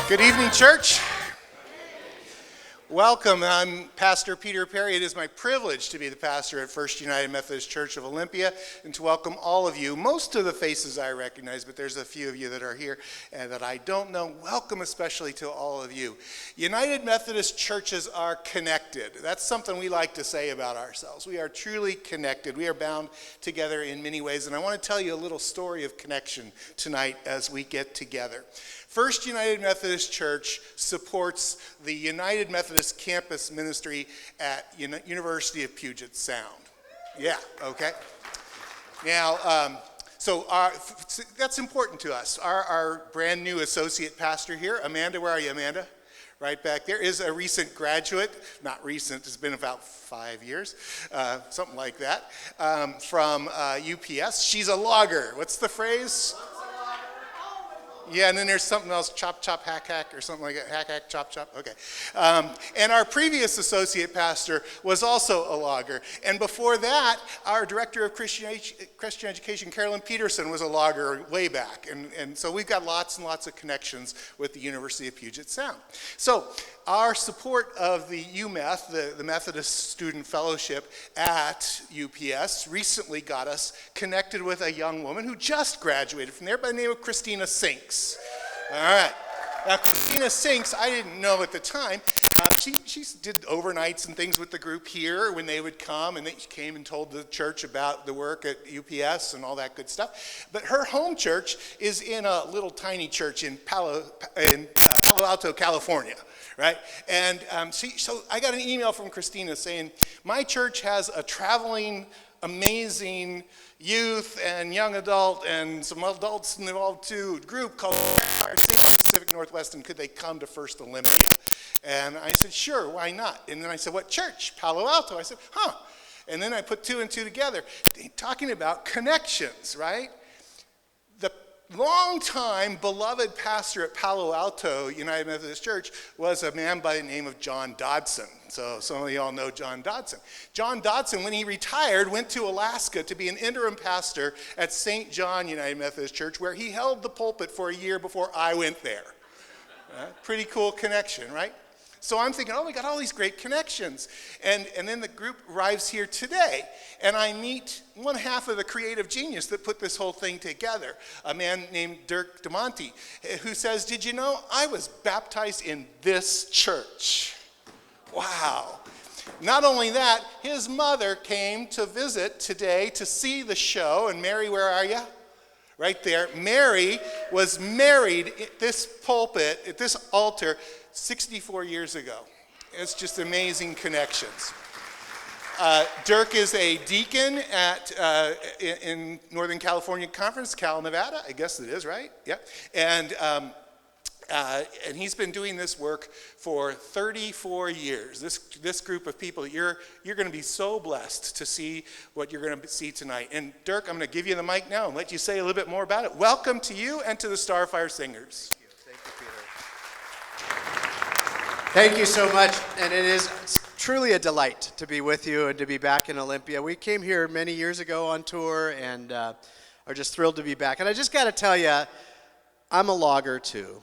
Good evening, church. Welcome. I'm Pastor Peter Perry. It is my privilege to be the pastor at First United Methodist Church of Olympia and to welcome all of you. Most of the faces I recognize, but there's a few of you that are here and that I don't know. Welcome especially to all of you. United Methodist churches are connected. That's something we like to say about ourselves. We are truly connected. We are bound together in many ways, and I want to tell you a little story of connection tonight as we get together. First United Methodist Church supports the United Methodist campus ministry at University of Puget Sound. Yeah, okay. Now, that's important to us. Our brand new associate pastor here, Amanda, where are you, Amanda? Right back there, is a recent graduate, not recent, it's been about 5 years, something like that, from UPS. She's a logger. What's the phrase? Yeah, and then there's something else, chop, chop, hack, hack, or something like that. Hack, hack, chop, chop, okay. And our previous associate pastor was also a logger. And before that, our director of Christian education, Carolyn Peterson, was a logger way back. And so we've got lots and lots of connections with the University of Puget Sound. So our support of the UMeth, the Methodist Student Fellowship at UPS, recently got us connected with a young woman who just graduated from there by the name of Christina Sinks. All right. Now, Christina Sinks, I didn't know at the time. She did overnights and things with the group here when they would come, and they came and told the church about the work at UPS and all that good stuff. But her home church is in a little tiny church in Palo Alto, California. Right? And so I got an email from Christina saying, my church has a traveling, amazing youth and young adult and some adults involved too group called Pacific Northwest, and could they come to First Olympia? And I said, sure, why not? And then I said, what church? Palo Alto. I said, huh. And then I put two and two together, talking about connections, right? The long-time beloved pastor at Palo Alto United Methodist Church was a man by the name of John Dodson. So some of y'all know John Dodson. John Dodson, when he retired, went to Alaska to be an interim pastor at St. John United Methodist Church, where he held the pulpit for a year before I went there. Pretty cool connection, right? So I'm thinking, oh, we got all these great connections. And then the group arrives here today, and I meet one half of the creative genius that put this whole thing together, a man named Dirk DeMonte, who says, did you know I was baptized in this church? Wow. Not only that, his mother came to visit today to see the show, and Mary, where are you? Right there. Mary was married at this pulpit, at this altar, 64 years ago. It's just amazing connections. Dirk is a deacon at in Northern California Conference, Cal, Nevada. I guess it is, right? Yep. And he's been doing this work for 34 years. This group of people, you're going to be so blessed to see what you're going to see tonight. And Dirk, I'm going to give you the mic now and let you say a little bit more about it. Welcome to you and to the Starfire Singers. Thank you, Peter. Thank you so much, and it is truly a delight to be with you and to be back in Olympia. We came here many years ago on tour and are just thrilled to be back. And I just got to tell you, I'm a logger too.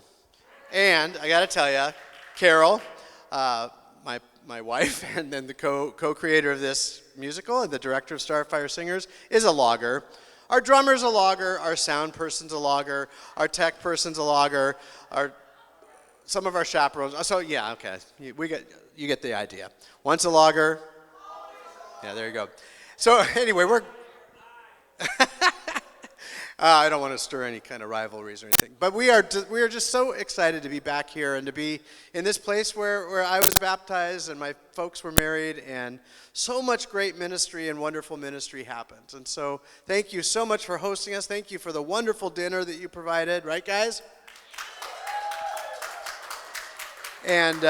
And I got to tell you, Carol, my wife, and then the co-creator of this musical and the director of Starfire Singers, is a logger. Our drummer's a logger, our sound person's a logger, our tech person's a logger, some of our chaperones. So yeah, okay, you get the idea. Once a logger. Yeah, there you go. So anyway, I don't want to stir any kind of rivalries or anything, but we are just so excited to be back here and to be in this place where I was baptized and my folks were married, and so much great ministry and wonderful ministry happens. And so thank you so much for hosting us. Thank you for the wonderful dinner that you provided, right, guys? And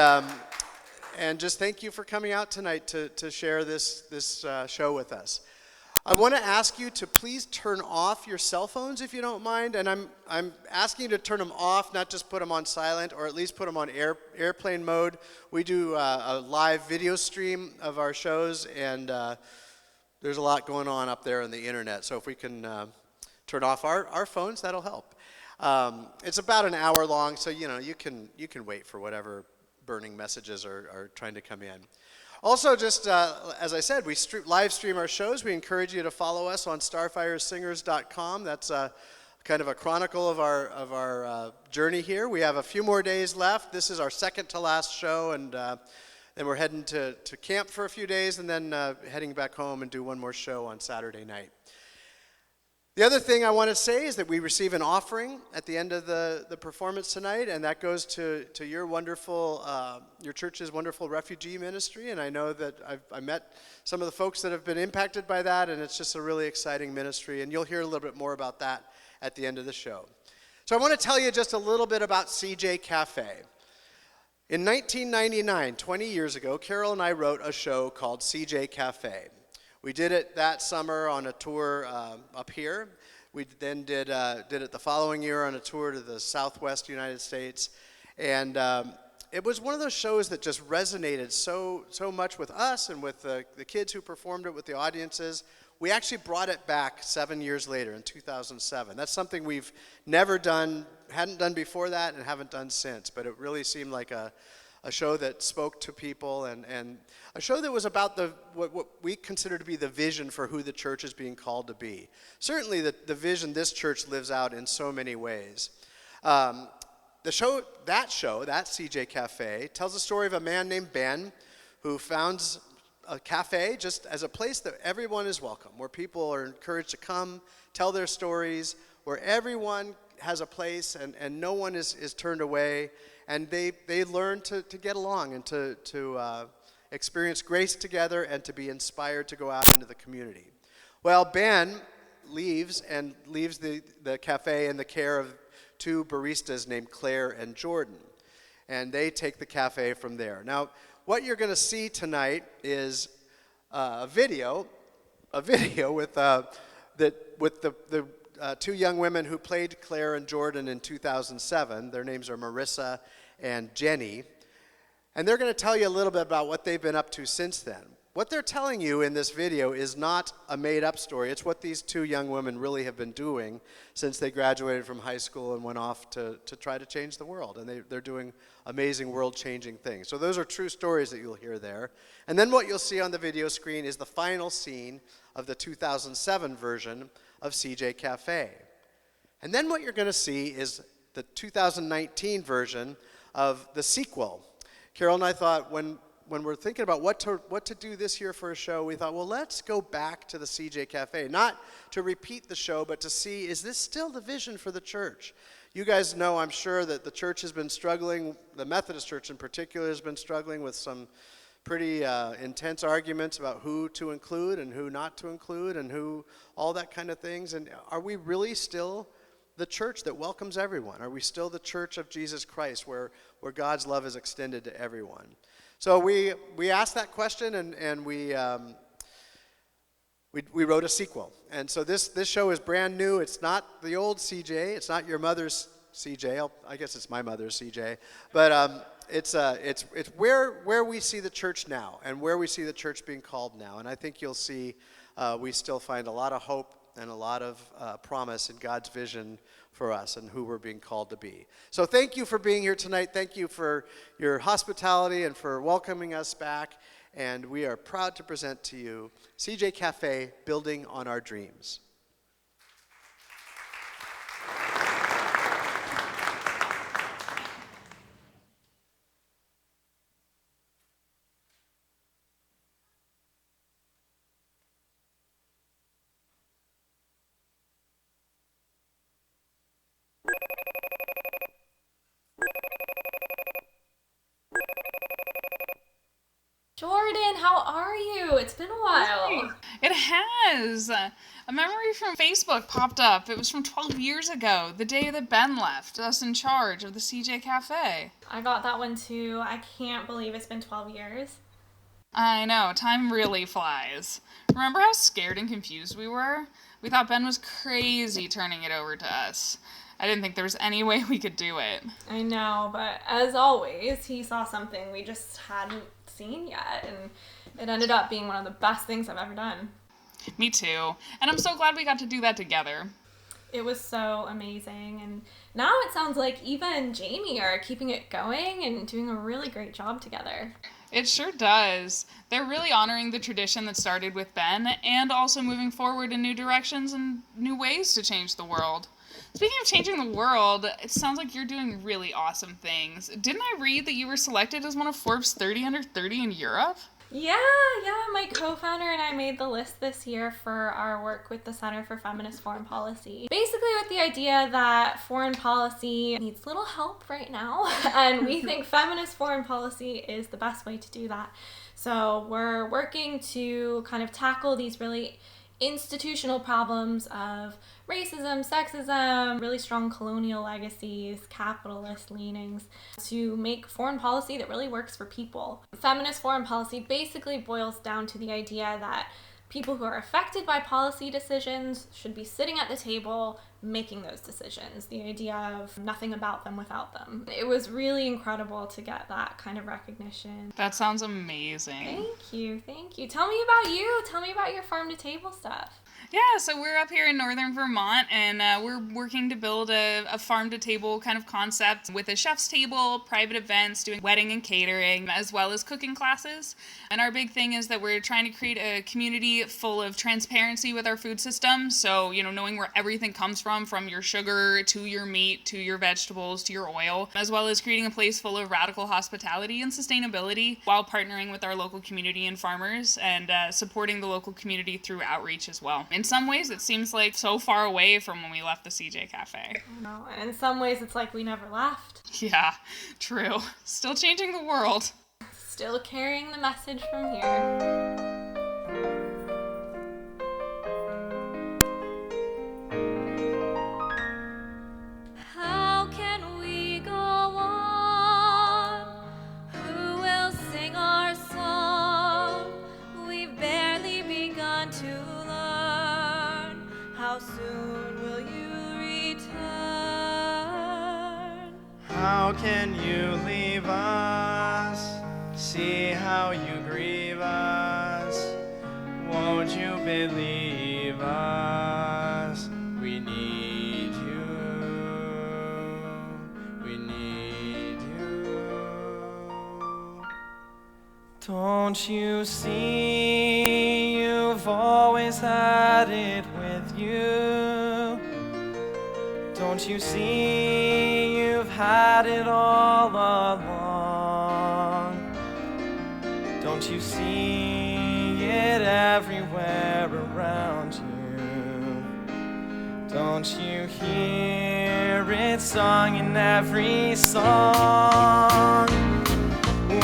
just thank you for coming out tonight to share this show with us. I want to ask you to please turn off your cell phones if you don't mind, and I'm asking you to turn them off, not just put them on silent, or at least put them on airplane mode. We do a live video stream of our shows, and there's a lot going on up there on the internet, so if we can turn off our phones, that'll help. It's about an hour long, so you can wait for whatever burning messages are trying to come in. Also, just as I said, we live stream our shows. We encourage you to follow us on starfiresingers.com. That's kind of a chronicle of our journey here. We have a few more days left. This is our second to last show, and then we're heading to camp for a few days, and then heading back home and do one more show on Saturday night. The other thing I want to say is that we receive an offering at the end of the performance tonight, and that goes to your wonderful, your church's wonderful refugee ministry. And I know that I met some of the folks that have been impacted by that, and it's just a really exciting ministry. And you'll hear a little bit more about that at the end of the show. So I want to tell you just a little bit about CJ Cafe. In 1999, 20 years ago, Carol and I wrote a show called CJ Cafe. We did it that summer on a tour up here. We then did it the following year on a tour to the Southwest United States. And it was one of those shows that just resonated so much with us and with the kids who performed it, with the audiences. We actually brought it back 7 years later in 2007. That's something we've never done, hadn't done before that, and haven't done since. But it really seemed like a show that spoke to people, and a show that was about what we consider to be the vision for who the church is being called to be. Certainly the vision this church lives out in so many ways. That CJ Cafe, tells the story of a man named Ben who founds a cafe just as a place that everyone is welcome, where people are encouraged to come, tell their stories, where everyone has a place and no one is turned away. And they learn to get along and to experience grace together and to be inspired to go out into the community. Well, Ben leaves the cafe in the care of two baristas named Claire and Jordan. And they take the cafe from there. Now, what you're going to see tonight is a video with the two young women who played Claire and Jordan in 2007. Their names are Marissa and Jenny. And they're going to tell you a little bit about what they've been up to since then. What they're telling you in this video is not a made-up story. It's what these two young women really have been doing since they graduated from high school and went off to try to change the world. And they're doing amazing world-changing things. So those are true stories that you'll hear there. And then what you'll see on the video screen is the final scene of the 2007 version of CJ Cafe. And then what you're going to see is the 2019 version of the sequel. Carol and I thought when we're thinking about what to do this year for a show, we thought, well, let's go back to the CJ Cafe. Not to repeat the show, but to see, is this still the vision for the church? You guys know, I'm sure, that the church has been struggling, the Methodist Church in particular has been struggling with some pretty intense arguments about who to include and who not to include and who, all that kind of things. And are we really still the church that welcomes everyone? Are we still the church of Jesus Christ where God's love is extended to everyone? So we asked that question and we wrote a sequel. And so this show is brand new. It's not the old CJ. It's not your mother's CJ. I guess it's my mother's CJ. But it's where we see the church now and where we see the church being called now. And I think you'll see we still find a lot of hope and a lot of promise in God's vision for us and who we're being called to be. So thank you for being here tonight. Thank you for your hospitality and for welcoming us back. And we are proud to present to you CJ Cafe, Building on Our Dreams. Jordan, how are you? It's been a while. It has. A memory from Facebook popped up. It was from 12 years ago, the day that Ben left us in charge of the CJ Cafe. I got that one too. I can't believe it's been 12 years. I know, time really flies. Remember how scared and confused we were? We thought Ben was crazy turning it over to us. I didn't think there was any way we could do it. I know, but as always, he saw something we just hadn't seen yet, and it ended up being one of the best things I've ever done. Me too. And I'm so glad we got to do that together. It was so amazing. And now it sounds like Eva and Jamie are keeping it going and doing a really great job together. It sure does. They're really honoring the tradition that started with Ben and also moving forward in new directions and new ways to change the world. Speaking of changing the world, it sounds like you're doing really awesome things. Didn't I read that you were selected as one of Forbes 30 under 30 in Europe? Yeah, my co-founder and I made the list this year for our work with the Center for Feminist Foreign Policy. Basically with the idea that foreign policy needs little help right now, and we think feminist foreign policy is the best way to do that. So we're working to kind of tackle these really institutional problems of racism, sexism, really strong colonial legacies, capitalist leanings, to make foreign policy that really works for people. Feminist foreign policy basically boils down to the idea that people who are affected by policy decisions should be sitting at the table making those decisions. The idea of nothing about them without them. It was really incredible to get that kind of recognition. That sounds amazing. Thank you. Tell me about you. Tell me about your farm to table stuff. Yeah, so we're up here in northern Vermont, and we're working to build a farm-to-table kind of concept with a chef's table, private events, doing wedding and catering, as well as cooking classes. And our big thing is that we're trying to create a community full of transparency with our food system. So, knowing where everything comes from your sugar to your meat, to your vegetables, to your oil, as well as creating a place full of radical hospitality and sustainability while partnering with our local community and farmers and supporting the local community through outreach as well. In some ways, it seems like so far away from when we left the CJ Cafe. No, and in some ways, it's like we never left. Yeah, true. Still changing the world. Still carrying the message from here. How can we go on? Who will sing our song? We've barely begun to learn. How soon will you return? How can you leave us? See how you grieve us. Won't you believe us? We need you. We need you. Don't you see you've always had it with you? Don't you see you've had it all along? Don't you see it everywhere around you? Don't you hear it sung in every song?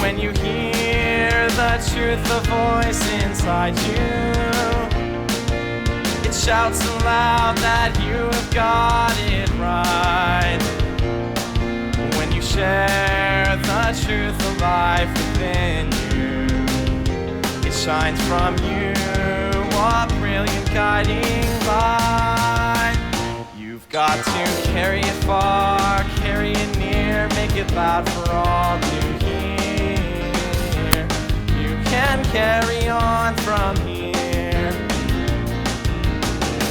When you hear the truth, the voice inside you, it shouts aloud that you have got it right. When you share the truth, the life within you, it shines from you, a brilliant guiding light. You've got to carry it far, carry it near, make it loud for all to hear. You can carry on from here.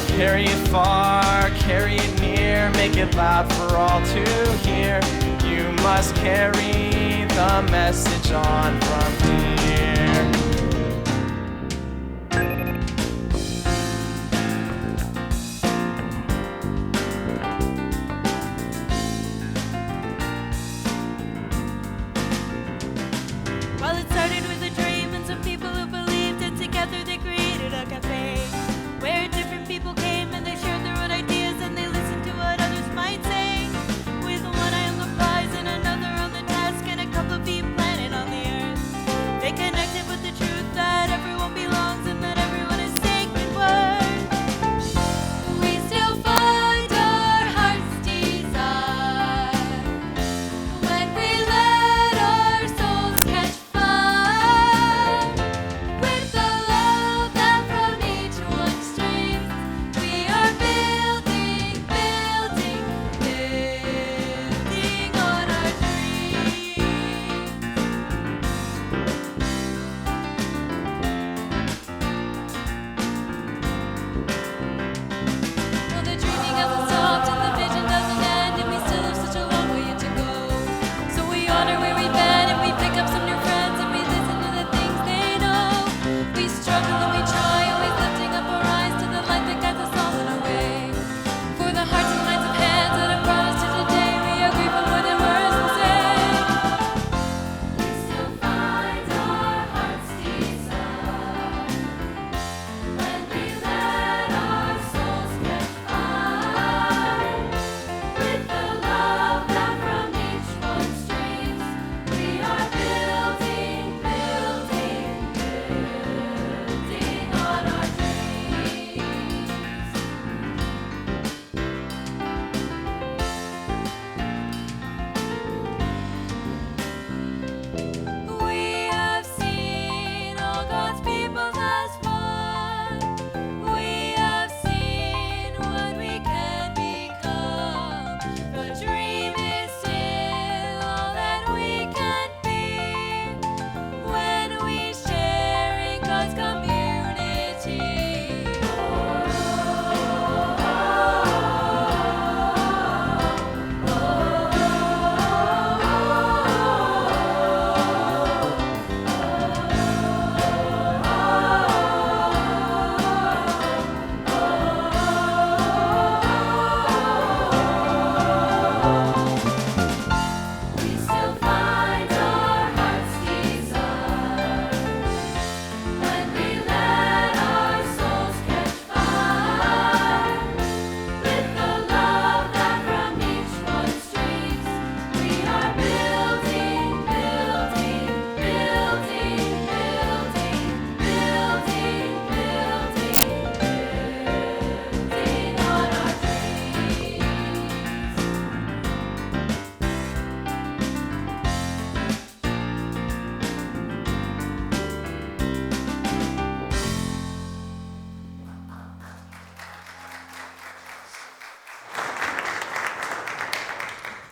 Carry it far, carry it near, make it loud for all to hear. You must carry the message on from here. Well, it started with a dream and some people who believed it. Together they created a cafe where different people came and they shared their own ideas and they listened to what others might say. With one eye on the prize and another on the task and a couple of feet planted on the earth, they can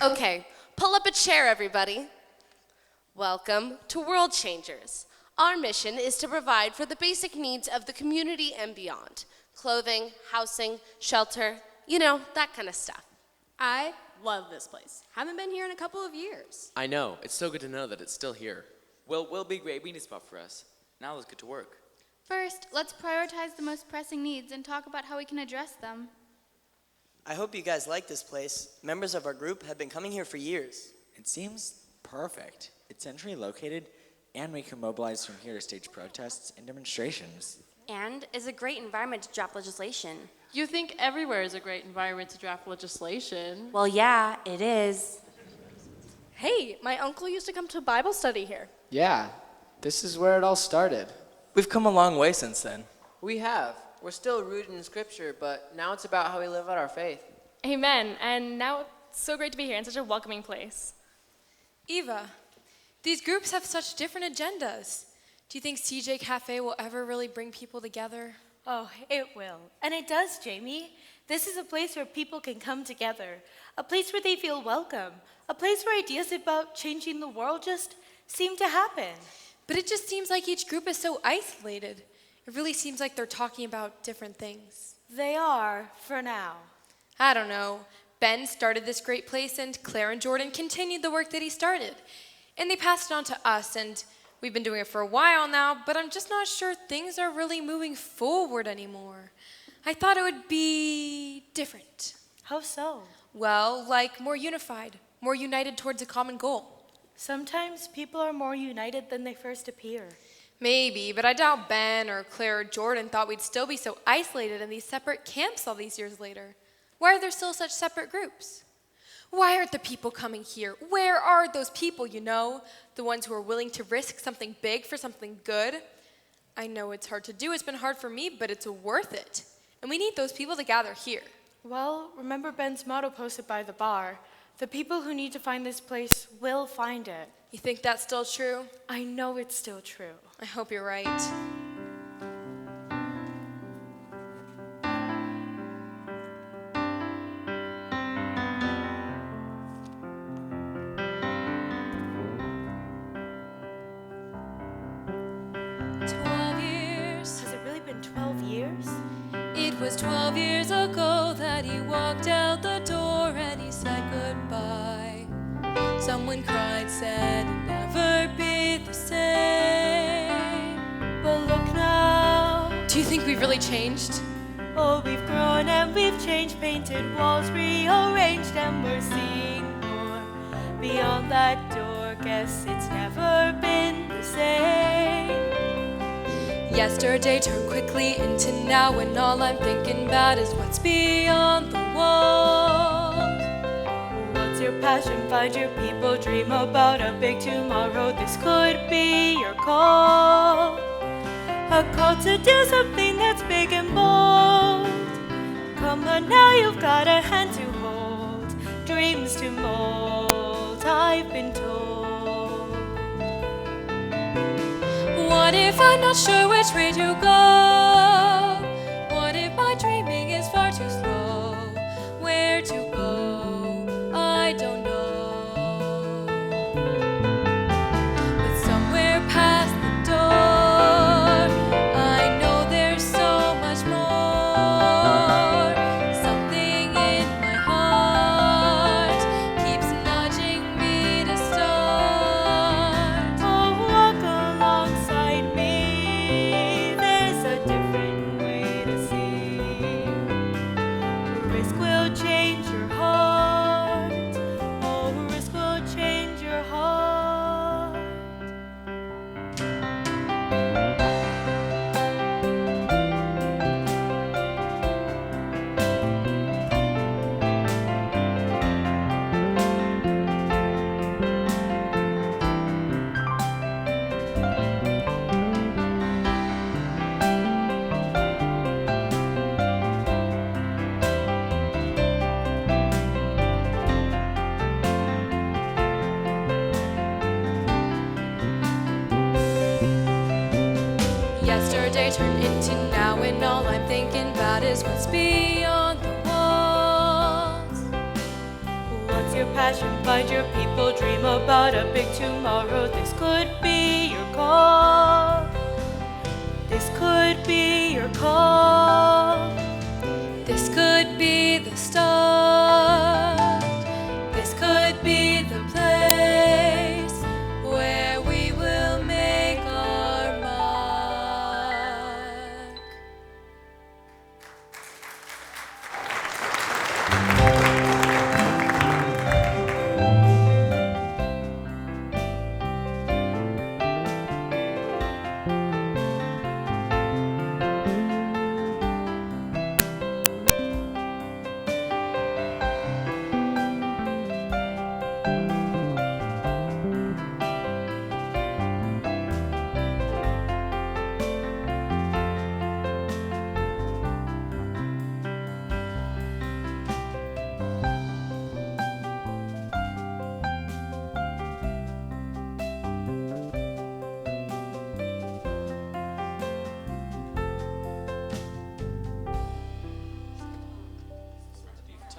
Okay, pull up a chair, everybody. Welcome to World Changers. Our mission is to provide for the basic needs of the community and beyond. Clothing, housing, shelter, that kind of stuff. I love this place. Haven't been here in a couple of years. I know. It's so good to know that it's still here. Well, will be a great meeting spot for us. Now let's get to work. First, let's prioritize the most pressing needs and talk about how we can address them. I hope you guys like this place. Members of our group have been coming here for years. It seems perfect. It's centrally located, and we can mobilize from here to stage protests and demonstrations. And is a great environment to draft legislation. You think everywhere is a great environment to draft legislation. Well, yeah, it is. Hey, my uncle used to come to Bible study here. Yeah, this is where it all started. We've come a long way since then. We have. We're still rooted in Scripture, but now it's about how we live out our faith. Amen. And now it's so great to be here in such a welcoming place. Eva, these groups have such different agendas. Do you think CJ Cafe will ever really bring people together? Oh, it will. And it does, Jamie. This is a place where people can come together, a place where they feel welcome, a place where ideas about changing the world just seem to happen. But it just seems like each group is so isolated. It really seems like they're talking about different things. They are, for now. I don't know. Ben started this great place, and Claire and Jordan continued the work that he started. And they passed it on to us, and we've been doing it for a while now, but I'm just not sure things are really moving forward anymore. I thought it would be different. How so? Well, like more unified, more united towards a common goal. Sometimes people are more united than they first appear. Maybe, but I doubt Ben or Claire or Jordan thought we'd still be so isolated in these separate camps all these years later. Why are there still such separate groups? Why aren't the people coming here? Where are those people, the ones who are willing to risk something big for something good? I know it's hard to do. It's been hard for me, but it's worth it. And we need those people to gather here. Well, remember Ben's motto posted by the bar. The people who need to find this place will find it. You think that's still true? I know it's still true. I hope you're right. Has it really been 12 years? It was 12 years ago that he walked out the door and he said goodbye. Someone cried, said it'd never be the same. But look now. Do you think we've really changed? Oh, we've grown and we've changed, painted walls rearranged, and we're seeing more beyond that door. Guess it's never been the same. Yesterday turned quickly into now, and all I'm thinking about is what's beyond the walls. What's your passion? Find your people, dream about a big tomorrow. This could be your call. A call to do something that's big and bold. Come on now, you've got a hand to hold, dreams to mold, I've been told. What if I'm not sure which way to go? What if my dreaming is far too slow? Where to go? I don't know. But somewhere past the door, I know there's so much more. Something in my heart keeps nudging me to start. Oh, walk alongside me. There's a different way to see. Risk will change your heart. Oh, risk will change your heart. Yesterday turned into now, and all I'm thinking about is what's beyond the walls. What's your passion, find your people, dream about a big tomorrow. This could be your call. This could be your call. This could be the start. This could be the place where we will make our mark.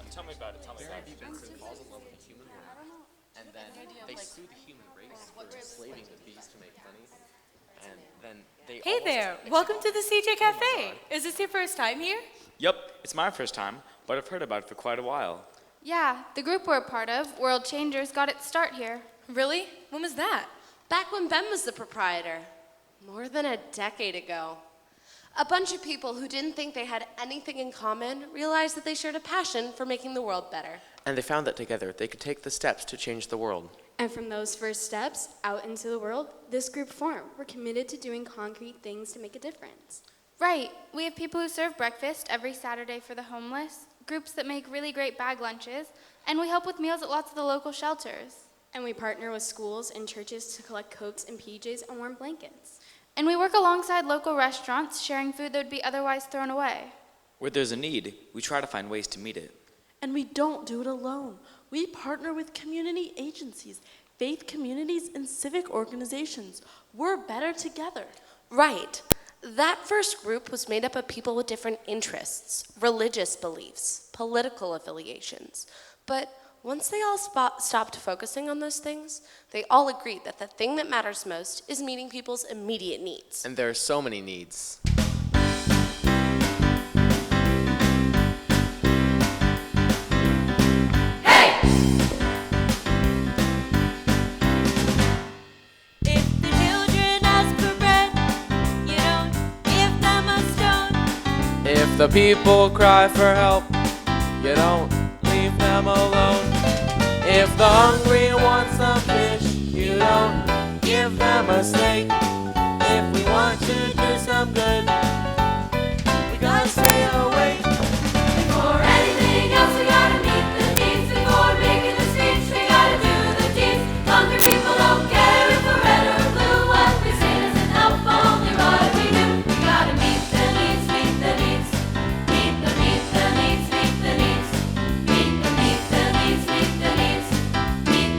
Tell me about it. Tell me about it. Falls in love with a human woman, and then they sue the human race for enslaving the bees to make honey, and then they. Hey there, welcome to the CJ Cafe. Is this your first time here? Yep, it's my first time, but I've heard about it for quite a while. Yeah, the group we're a part of, World Changers, got its start here. Really? When was that? Back when Ben was the proprietor, more than a decade ago. A bunch of people who didn't think they had anything in common realized that they shared a passion for making the world better. And they found that together they could take the steps to change the world. And from those first steps out into the world, this group formed. We're committed to doing concrete things to make a difference. Right. We have people who serve breakfast every Saturday for the homeless, groups that make really great bag lunches, and we help with meals at lots of the local shelters. And we partner with schools and churches to collect coats and PJs and warm blankets. And we work alongside local restaurants, sharing food that would be otherwise thrown away. Where there's a need, we try to find ways to meet it. And we don't do it alone. We partner with community agencies, faith communities, and civic organizations. We're better together. Right. That first group was made up of people with different interests, religious beliefs, political affiliations. But once they all stopped focusing on those things, they all agreed that the thing that matters most is meeting people's immediate needs. And there are so many needs. If the children ask for bread, you don't give them a stone. If the people cry for help, you don't leave them alone. If the hungry want some fish, you don't give them a steak. If we want to do some good, we gotta stay awake. Before anything else, we gotta meet the needs. Before making the speech, we gotta do the deeds. Hungry people don't care if we're red or blue. What we say doesn't help, only what we do. We gotta meet the needs, meet the needs. Meet the needs, meet the needs. Meet the needs, meet the needs. Meet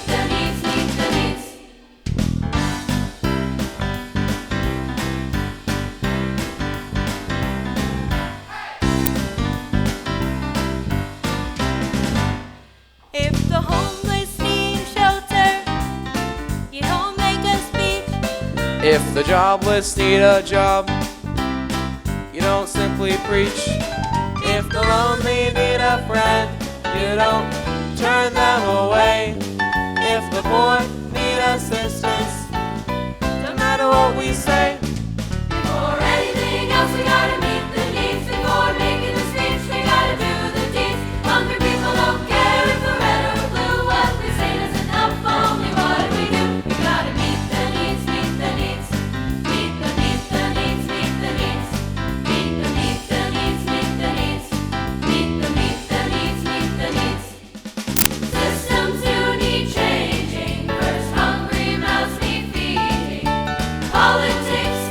the needs, meet the needs. If the homeless need shelter, you don't make a speech. If the jobless need a job, you don't simply preach. If the lonely need a friend, you don't turn them away. If the poor need assistance, no matter what we say. Before anything else, we gotta meet the needs. Before making the speech, we gotta do the deeds. Hungry people don't care if we're red or blue. What we say doesn't help, only what we do. We gotta meet the needs, meet the needs. Meet the needs, meet the needs. Meet the needs, meet the needs. Meet the needs, meet the needs. Systems do need changing. First hungry mouths need feeding. Politics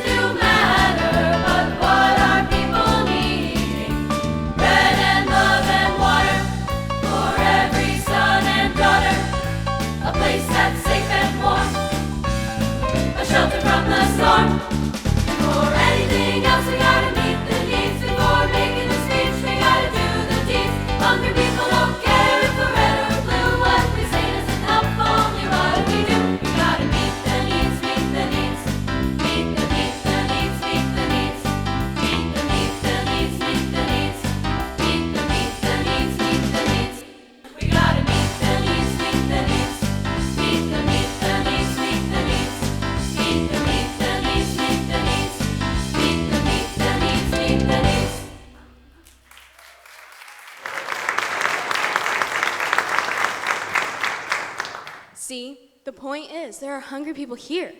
See, the point is, there are hungry people here,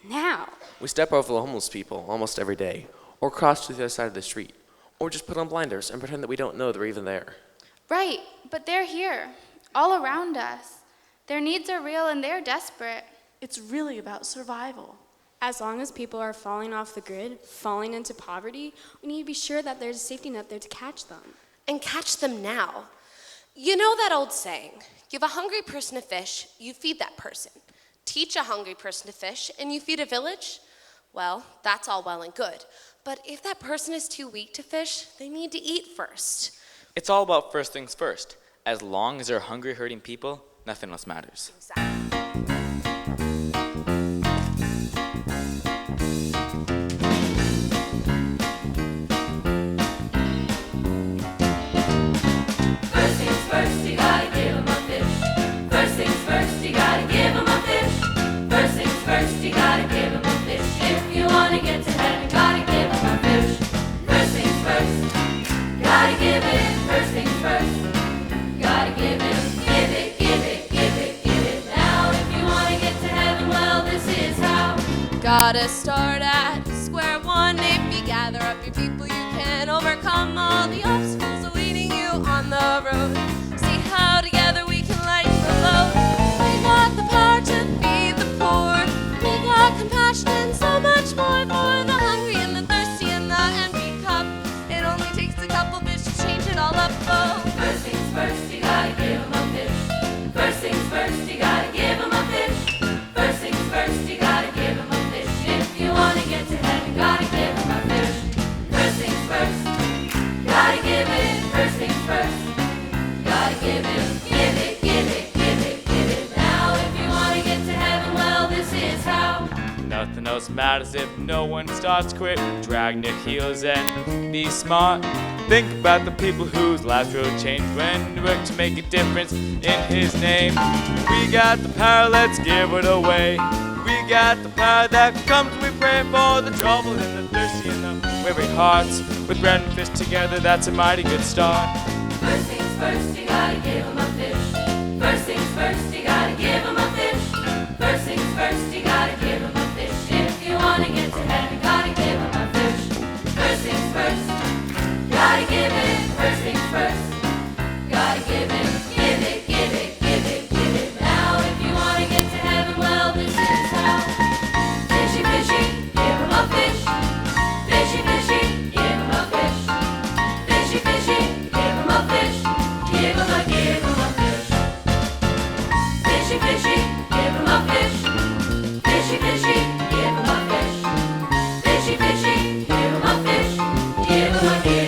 now. We step over the homeless people almost every day, or cross to the other side of the street, or just put on blinders and pretend that we don't know they're even there. Right, but they're here, all around us. Their needs are real and they're desperate. It's really about survival. As long as people are falling off the grid, falling into poverty, we need to be sure that there's a safety net there to catch them. And catch them now. You know that old saying, give a hungry person a fish, you feed that person. Teach a hungry person to fish, and you feed a village? Well, that's all well and good. But if that person is too weak to fish, they need to eat first. It's all about first things first. As long as there are hungry, hurting people, nothing else matters. First things first, you gotta give 'em a fish. First things first, you gotta give 'em a fish. First things first, you gotta give 'em a fish. If you wanna get to heaven, gotta give 'em a fish. First things first, gotta give it. First things first, gotta give it. Give it, give it, give it, give it. Now, if you wanna get to heaven, well, this is how. Gotta start at square one. If you gather up your people, you can overcome all the obstacles awaiting you on the road. See how together we can lighten the load. We got the power to feed the poor. We got compassion and so much more for the hungry and the thirsty and the empty cup. It only takes a couple fish to change it all up. Oh. First things first, you gotta give 'em a fish. First things first, you gotta give 'em a fish. First things first, you gotta give 'em a fish. If you wanna get to heaven, gotta give 'em a fish. First things first, gotta give it. First things first, gotta give it. Give it, give it, give it, give it. Now, if you wanna get to heaven, well, this is how. Nothing else matters if no one starts. Quit dragging your heels and be smart. Think about the people whose lives will change when we work to make a difference in His name. We got the power, let's give it away. We got the power that comes when we pray for the troubled and the thirsty and the weary hearts. With bread and fish together, that's a mighty good start. First things first, you gotta give 'em a fish. First things first, you gotta give 'em a fish. First things first, you gotta give 'em a fish. If you wanna get to heaven, gotta give 'em a fish. First things first, gotta give it. First things first, gotta give it. Give it, give it, give it, give it. Now, if you wanna get to heaven, well, this is how. Fishy, fishy, give 'em a fish. Fishy, fishy, give 'em a fish. Fishy, fishy, give 'em a fish. Give 'em a fish. Fishy, fishy, give 'em a fish. Fishy, fishy, give 'em a fish. Fishy, fishy, give 'em a fish. Give 'em a fish.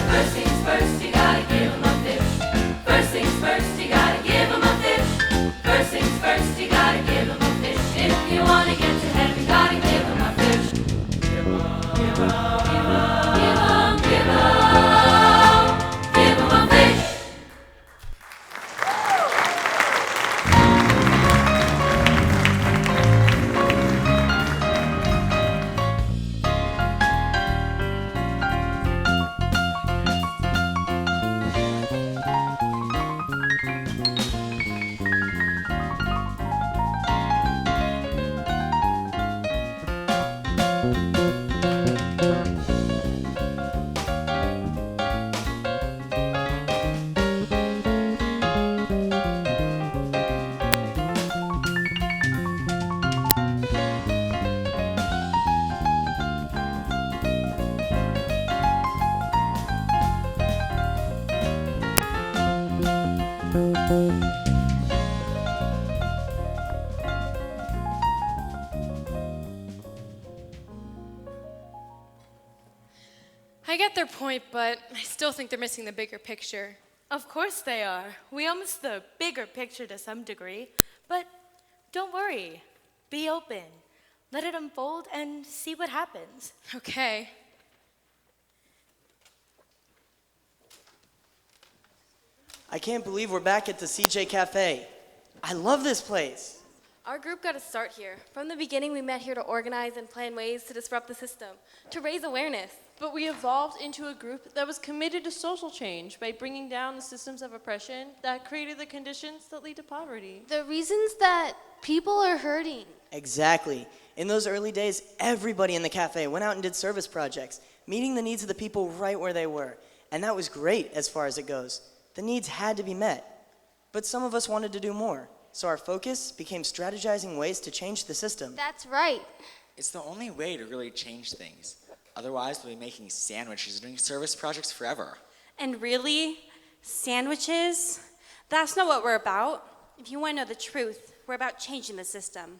First things first, you gotta give 'em a fish. First things first, you gotta give 'em a fish. First things first, you gotta give 'em a fish. If you wanna get to heaven, gotta give 'em a fish. Give 'em, give 'em, give 'em, give 'em, give 'em a fish. your point, but I still think they're missing the bigger picture. Of course they are. We all miss the bigger picture to some degree. But don't worry. Be open. Let it unfold and see what happens. Okay. I can't believe we're back at the CJ Cafe. I love this place. Our group got a start here. From the beginning, we met here to organize and plan ways to disrupt the system, to raise awareness. But we evolved into a group that was committed to social change by bringing down the systems of oppression that created the conditions that lead to poverty. The reasons that people are hurting. Exactly. In those early days, everybody in the cafe went out and did service projects, meeting the needs of the people right where they were. And that was great as far as it goes. The needs had to be met. But some of us wanted to do more. So our focus became strategizing ways to change the system. That's right. It's the only way to really change things. Otherwise, we'll be making sandwiches and doing service projects forever. And really, sandwiches? That's not what we're about. If you want to know the truth, we're about changing the system.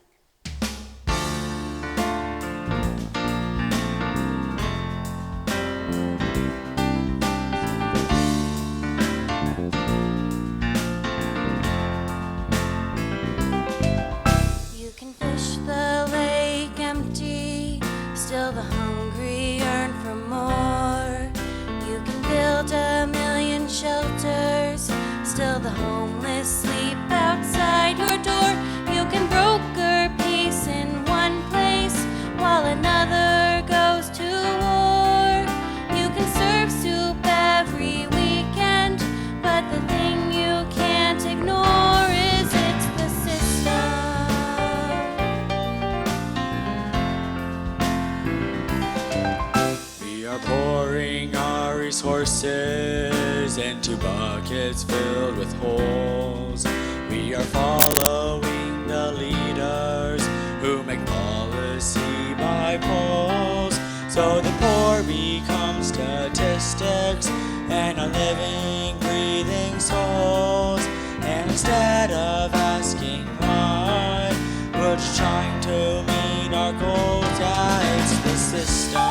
You can fish the lake empty, still the hungry yearn for more. You can build 1,000,000 shelters, still the homeless sleep outside your door. You can broker peace in one place while another goes to war. You can serve soup every weekend, but the thing you can't ignore is it's the system. We are pouring our resources into buckets filled with holes. We are following the leaders who make policy by polls. So the poor become statistics and are living, breathing souls. And instead of asking why, we're just trying to meet our goals. Yeah, it's the system.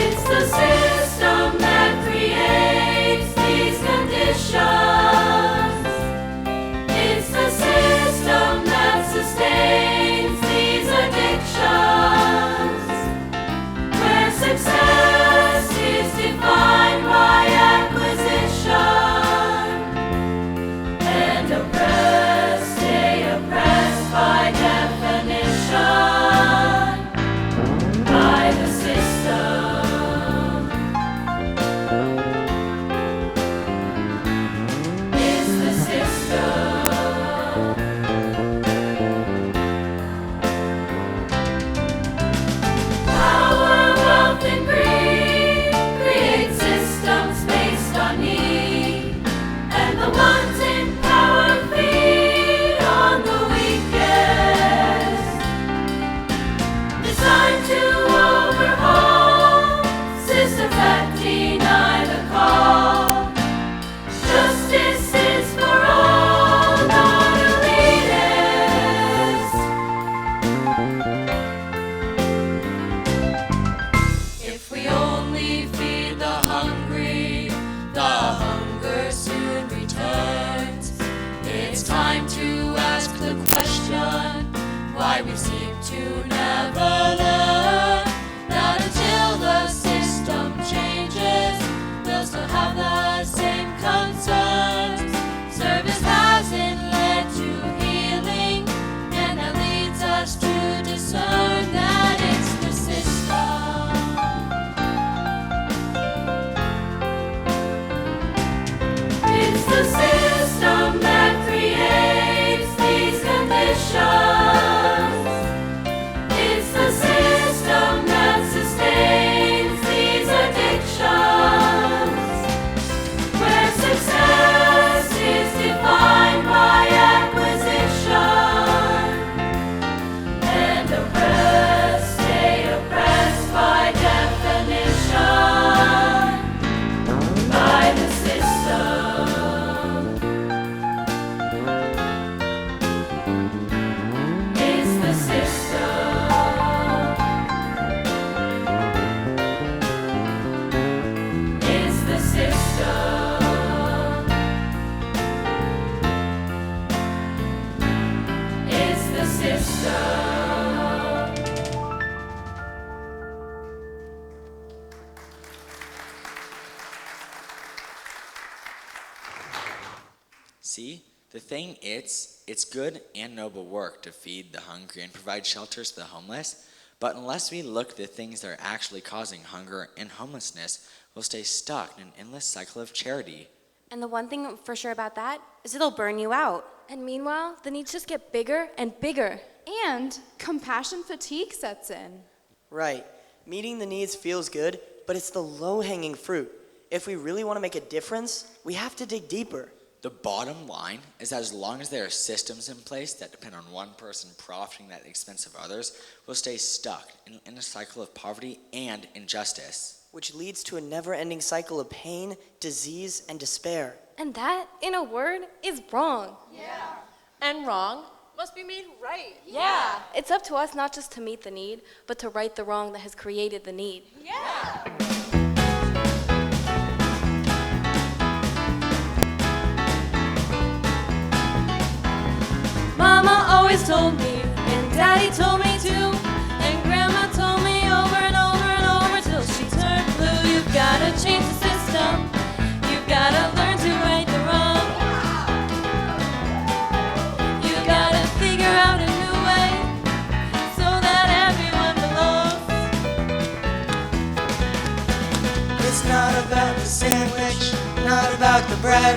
It's the system that creates these conditions. It's the system that sustains these addictions. See, the thing it's good and noble work to feed the hungry and provide shelters to the homeless, but unless we look at the things that are actually causing hunger and homelessness, we'll stay stuck in an endless cycle of charity. And the one thing for sure about that is it'll burn you out. And meanwhile, the needs just get bigger and bigger. And compassion fatigue sets in. Right. Meeting the needs feels good, but it's the low-hanging fruit. If we really want to make a difference, we have to dig deeper. The bottom line is that as long as there are systems in place that depend on one person profiting at the expense of others, we'll stay stuck in a cycle of poverty and injustice. Which leads to a never-ending cycle of pain, disease, and despair. And that, in a word, is wrong. Yeah. And wrong must be made right. Yeah. It's up to us not just to meet the need, but to right the wrong that has created the need. Yeah. Mama always told me, and Daddy told me too, and Grandma told me over and over and over till she turned blue. You've gotta change the system. You've gotta learn to right the wrong. You gotta figure out a new way so that everyone belongs. It's not about the sandwich, not about the bread.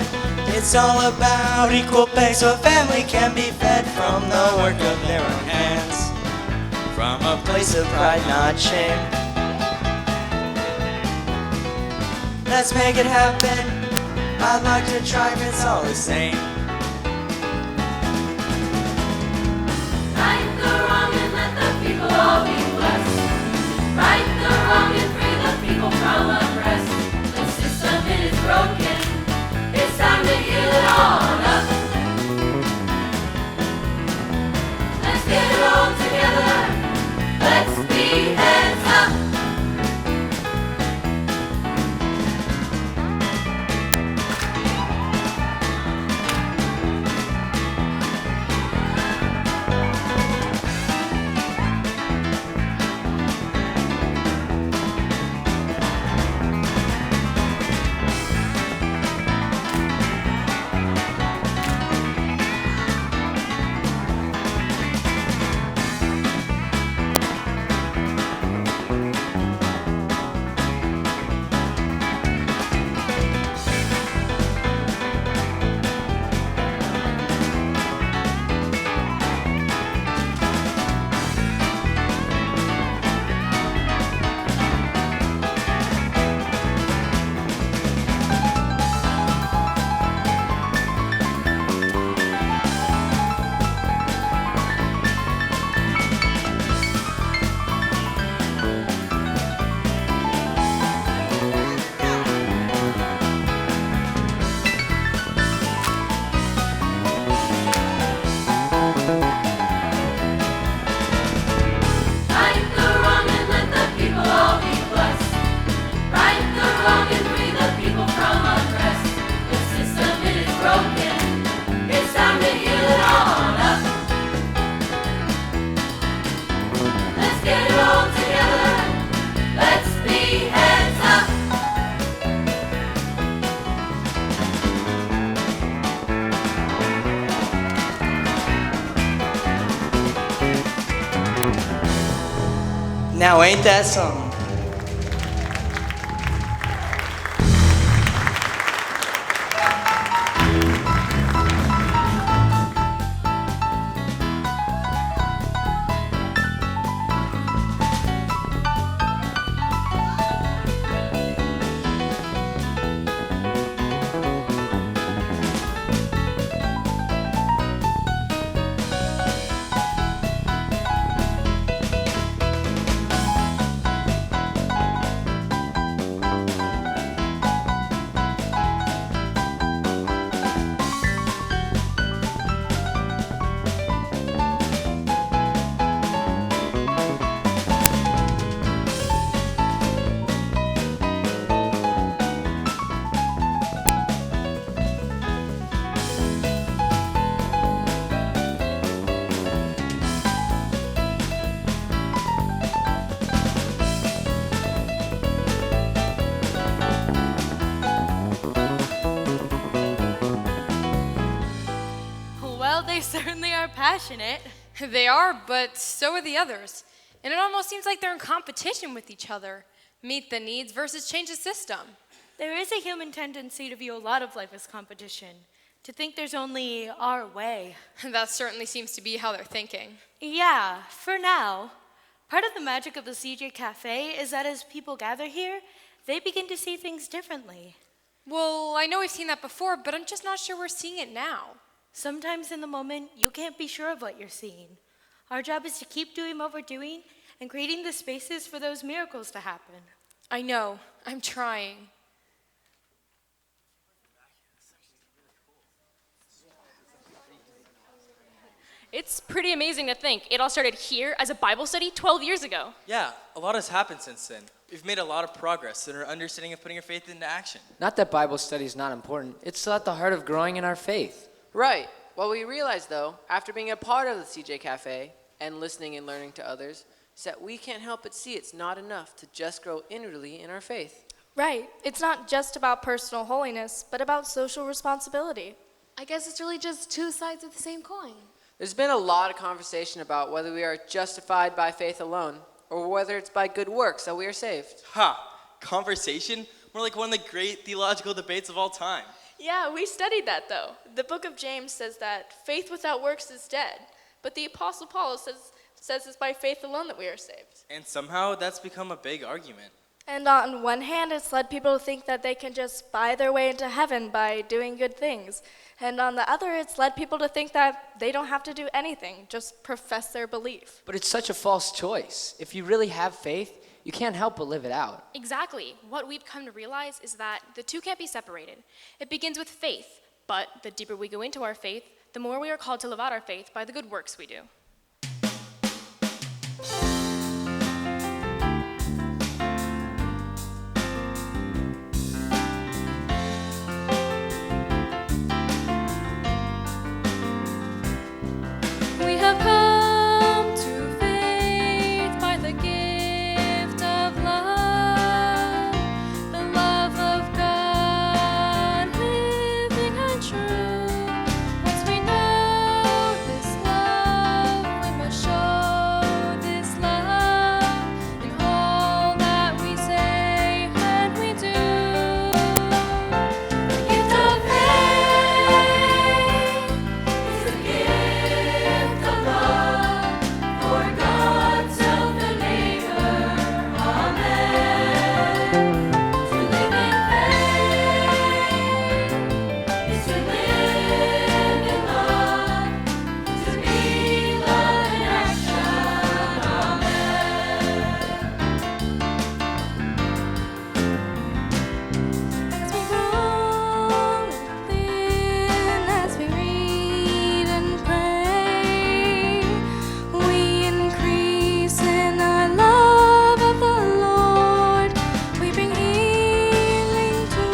It's all about equal pay so a family can be fed from the work of their own hands. From a place of pride, not shame. Let's make it happen. I'd like to try if it's all the same. Right the wrong and let the people all be blessed. Right the wrong and free the people from oppress. The system it is broken. It's time to heal it on up. Let's get it all together. Let's be hands up. Now ain't that something? passionate. They are, but so are the others. And it almost seems like they're in competition with each other. Meet the needs versus change the system. There is a human tendency to view a lot of life as competition, to think there's only our way. That certainly seems to be how they're thinking. Yeah, for now. Part of the magic of the CJ Cafe is that as people gather here, they begin to see things differently. Well, I know we've seen that before, but I'm just not sure we're seeing it now. Sometimes in the moment, you can't be sure of what you're seeing. Our job is to keep doing what we're doing and creating the spaces for those miracles to happen. I know. I'm trying. It's pretty amazing to think it all started here as a Bible study 12 years ago. Yeah, a lot has happened since then. We've made a lot of progress in our understanding of putting our faith into action. Not that Bible study is not important. It's still at the heart of growing in our faith. Right. What we realized, though, after being a part of the CJ Cafe and listening and learning to others, is that we can't help but see it's not enough to just grow inwardly in our faith. Right. It's not just about personal holiness, but about social responsibility. I guess it's really just two sides of the same coin. There's been a lot of conversation about whether we are justified by faith alone or whether it's by good works that we are saved. Ha! Conversation? More like one of the great theological debates of all time. Yeah, we studied that though. The book of James says that faith without works is dead, but the Apostle Paul says it's by faith alone that we are saved. And somehow that's become a big argument. And on one hand, it's led people to think that they can just buy their way into heaven by doing good things. And on the other, it's led people to think that they don't have to do anything, just profess their belief. But it's such a false choice. If you really have faith, you can't help but live it out. Exactly. What we've come to realize is that the two can't be separated. It begins with faith, but the deeper we go into our faith, the more we are called to live out our faith by the good works we do. We have come to faith by the gift of love, the love of God living and true. Once we know this love, we must show this love in all that we say and we do. The gift of faith is a gift of love for God's self and neighbor. Amen. To live in faith is to live in love, to be love in action. As we grow and thin, as we read and pray, we increase in our love of the Lord. We bring healing to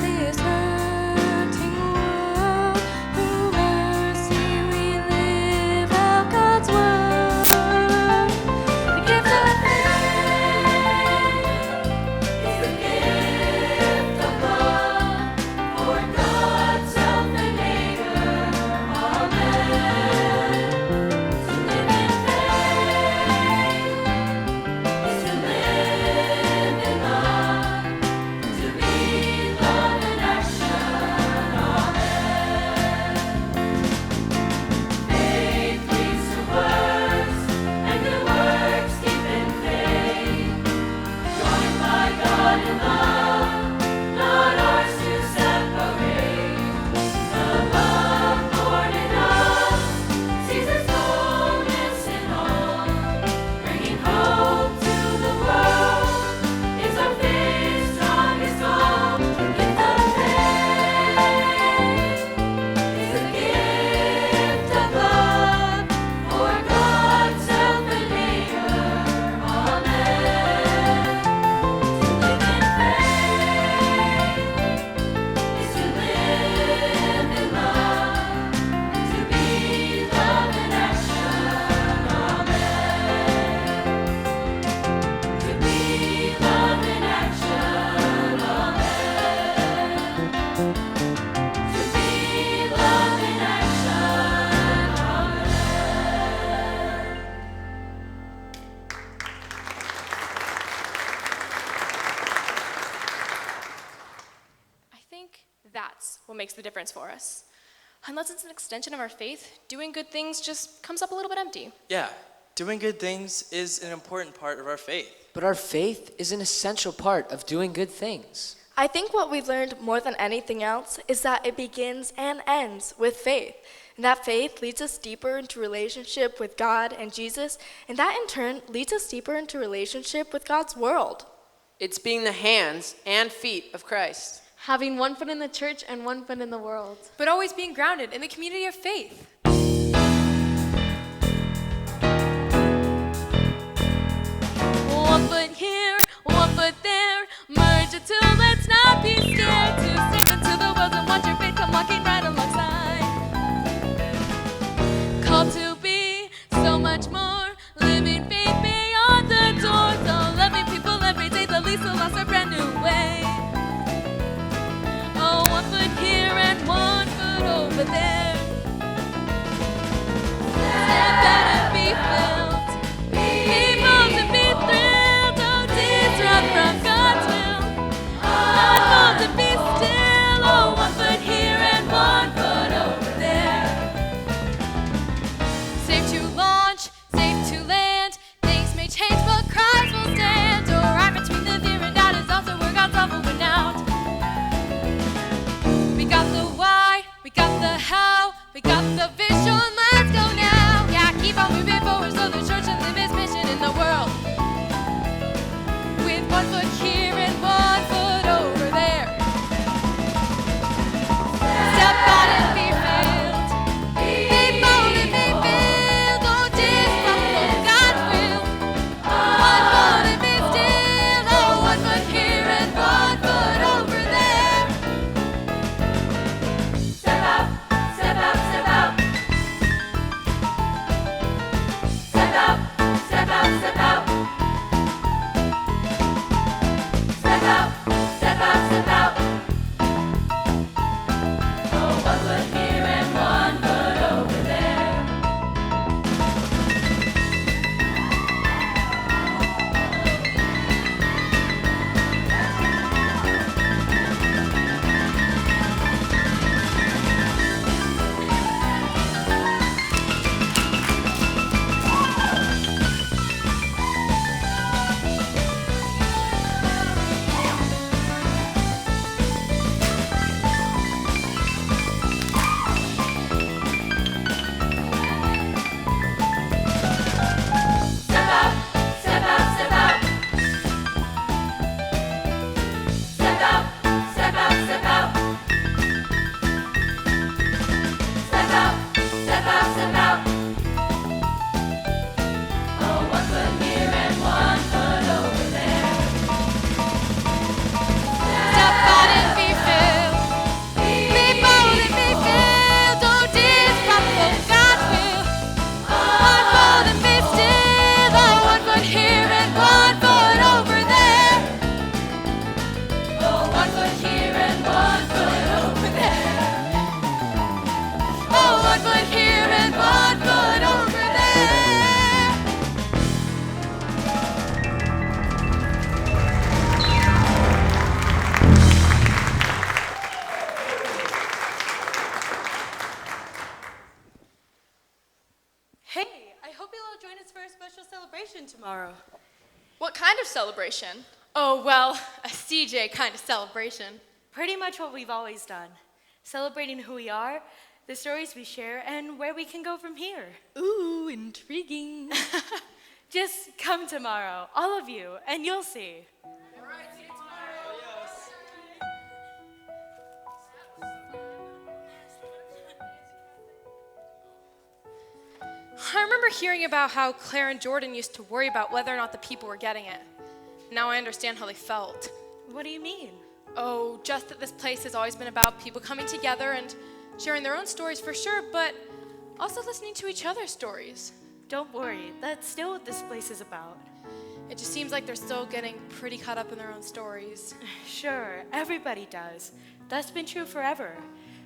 this hurting world. Through mercy we live out God's word. The gift of faith is a gift of love for God's self and neighbor. Amen. To live in faith is to live in love, to be love in action. Amen. Faith leads to works, and good works deepen faith. Joined by God in love, not ours to separate. The love born in us sees its fullness in all, bringing hope to the world. Is our faith's strongest goal. The gift of faith is a gift of love for God's self and neighbor. Amen. To live in faith makes the difference for us. Unless it's an extension of our faith, doing good things just comes up a little bit empty. Yeah, doing good things is an important part of our faith. But our faith is an essential part of doing good things. I think what we've learned more than anything else is that it begins and ends with faith. And that faith leads us deeper into relationship with God and Jesus, and that in turn leads us deeper into relationship with God's world. It's being the hands and feet of Christ. Having one foot in the church and one foot in the world. But always being grounded in the community of faith. One foot here, one foot there, merge the two, let's not be scared to step into the world and watch your faith come walking right alongside. Called to be so much more, living faith beyond the doors, all loving people every day, the least the lost a brand new way. Oh, one foot here and one foot over there. Step out and be filled, be bold and be thrilled, oh, disrupt from God's will. Unfold and be still, oh, one foot here and one foot over there. Safe to launch, safe to land. Things may change, but Christ will stand. Or right between the fear and doubt is also where God's love will win out. We got the why, we got the how, we got the vision. Let's go now. Yeah, keep on moving forward so the church can live its mission in the world. With one foot here and one foot over there. Step out and be filled. Be bold and be filled. Oh, disrupt from God's will. One foot and be still. Oh, one foot here and one foot over there. Step out, step out, step out. Step out, step out, step out. Step out, step out, step out. Oh, one foot here and one foot over there. Step out, step out, step out. Step out, step out, step out. Step out, step out, step out. Oh, one foot here and one foot over there. Step out and be filled. Be bold and be filled. Don't disrupt from God's will. Unfold and be still. Oh, one foot here and one foot over there. Oh, one foot here and one foot over there. Oh, one foot here and one foot over there. Hey, I hope you'll all join us for a special celebration tomorrow. What kind of celebration? Oh, well, a CJ kind of celebration. Pretty much what we've always done. Celebrating who we are, the stories we share, and where we can go from here. Ooh, intriguing. Just come tomorrow, all of you, and you'll see. I remember hearing about how Claire and Jordan used to worry about whether or not the people were getting it. Now I understand how they felt. What do you mean? Oh, just that this place has always been about people coming together and sharing their own stories for sure, but also listening to each other's stories. Don't worry, that's still what this place is about. It just seems like they're still getting pretty caught up in their own stories. Sure, everybody does. That's been true forever.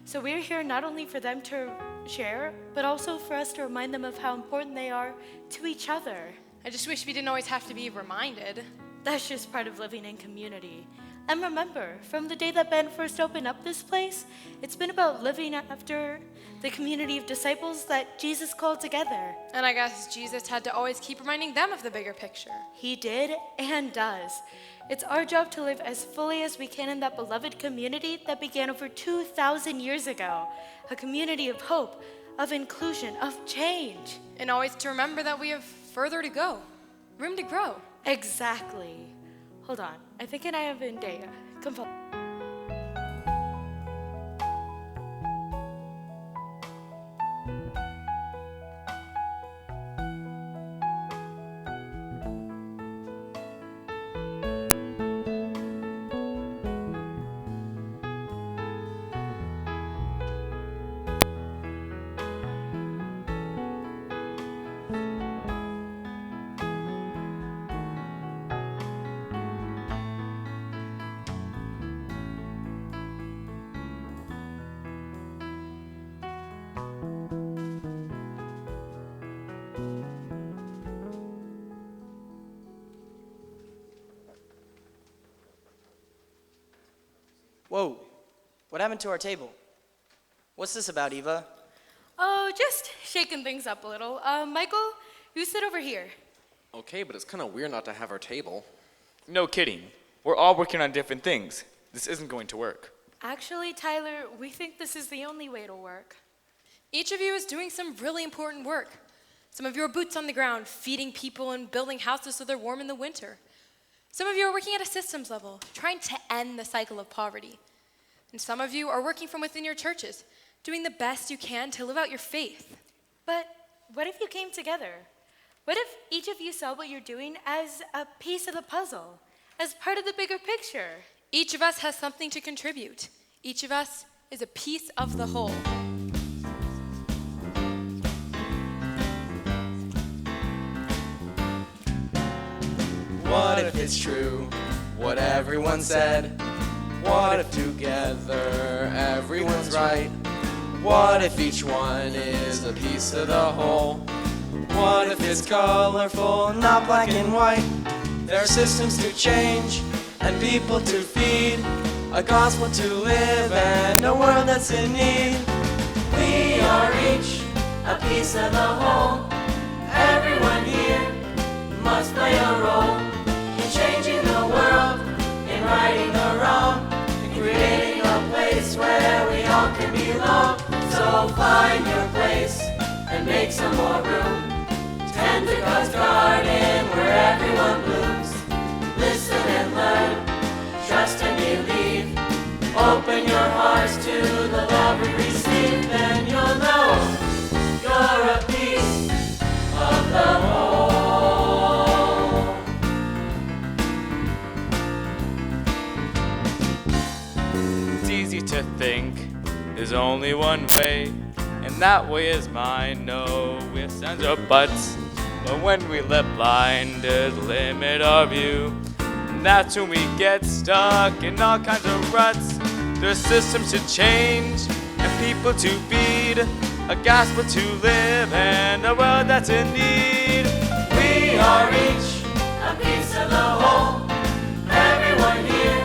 So we're here not only for them to share, but also for us to remind them of how important they are to each other. I just wish we didn't always have to be reminded. That's just part of living in community. And remember, from the day that Ben first opened up this place, it's been about living after the community of disciples that Jesus called together. And I guess Jesus had to always keep reminding them of the bigger picture. He did and does. It's our job to live as fully as we can in that beloved community that began over 2,000 years ago. A community of hope, of inclusion, of change. And always to remember that we have further to go, room to grow. Exactly. Hold on, I think I have Zendaya. Come follow. Whoa, what happened to our table? What's this about, Eva? Oh, just shaking things up a little. Michael, you sit over here. Okay, but it's kind of weird not to have our table. No kidding. We're all working on different things. This isn't going to work. Actually, Tyler, we think this is the only way it'll work. Each of you is doing some really important work. Some of you are boots on the ground, feeding people and building houses so they're warm in the winter. Some of you are working at a systems level, trying to end the cycle of poverty. And some of you are working from within your churches, doing the best you can to live out your faith. But what if you came together? What if each of you saw what you're doing as a piece of the puzzle, as part of the bigger picture? Each of us has something to contribute. Each of us is a piece of the whole. What if it's true, what everyone said? What if together everyone's right? What if each one is a piece of the whole? What if it's colorful, not black and white? There are systems to change and people to feed, a gospel to live and a world that's in need. We are each a piece of the whole. Everyone here must play a role in changing the world, in righting the wrong, in creating a place where we all can belong. So find your place and make some more room. Tend to God's garden where everyone blooms. Listen and learn, trust and believe. Open your hearts to the love we receive, then you'll know you're a piece of the whole. It's easy to think there's only one way, and that way is mine. No ifs, ands, or buts. But when we let blinders limit our view, that's when we get stuck in all kinds of ruts. There's systems to change and people to feed, a gospel to live and a world that's in need. We are each a piece of the whole. Everyone here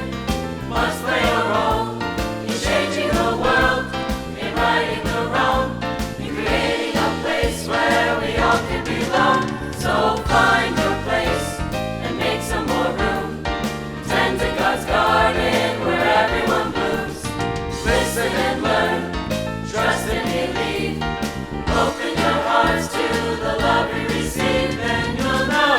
must play a role in changing the world, in righting the wrong, in creating a place where we all can belong. So find your place and make some more room. Tend to God's garden where everyone blooms. Listen and learn, trust and believe. Open your hearts to the love we receive, then you'll know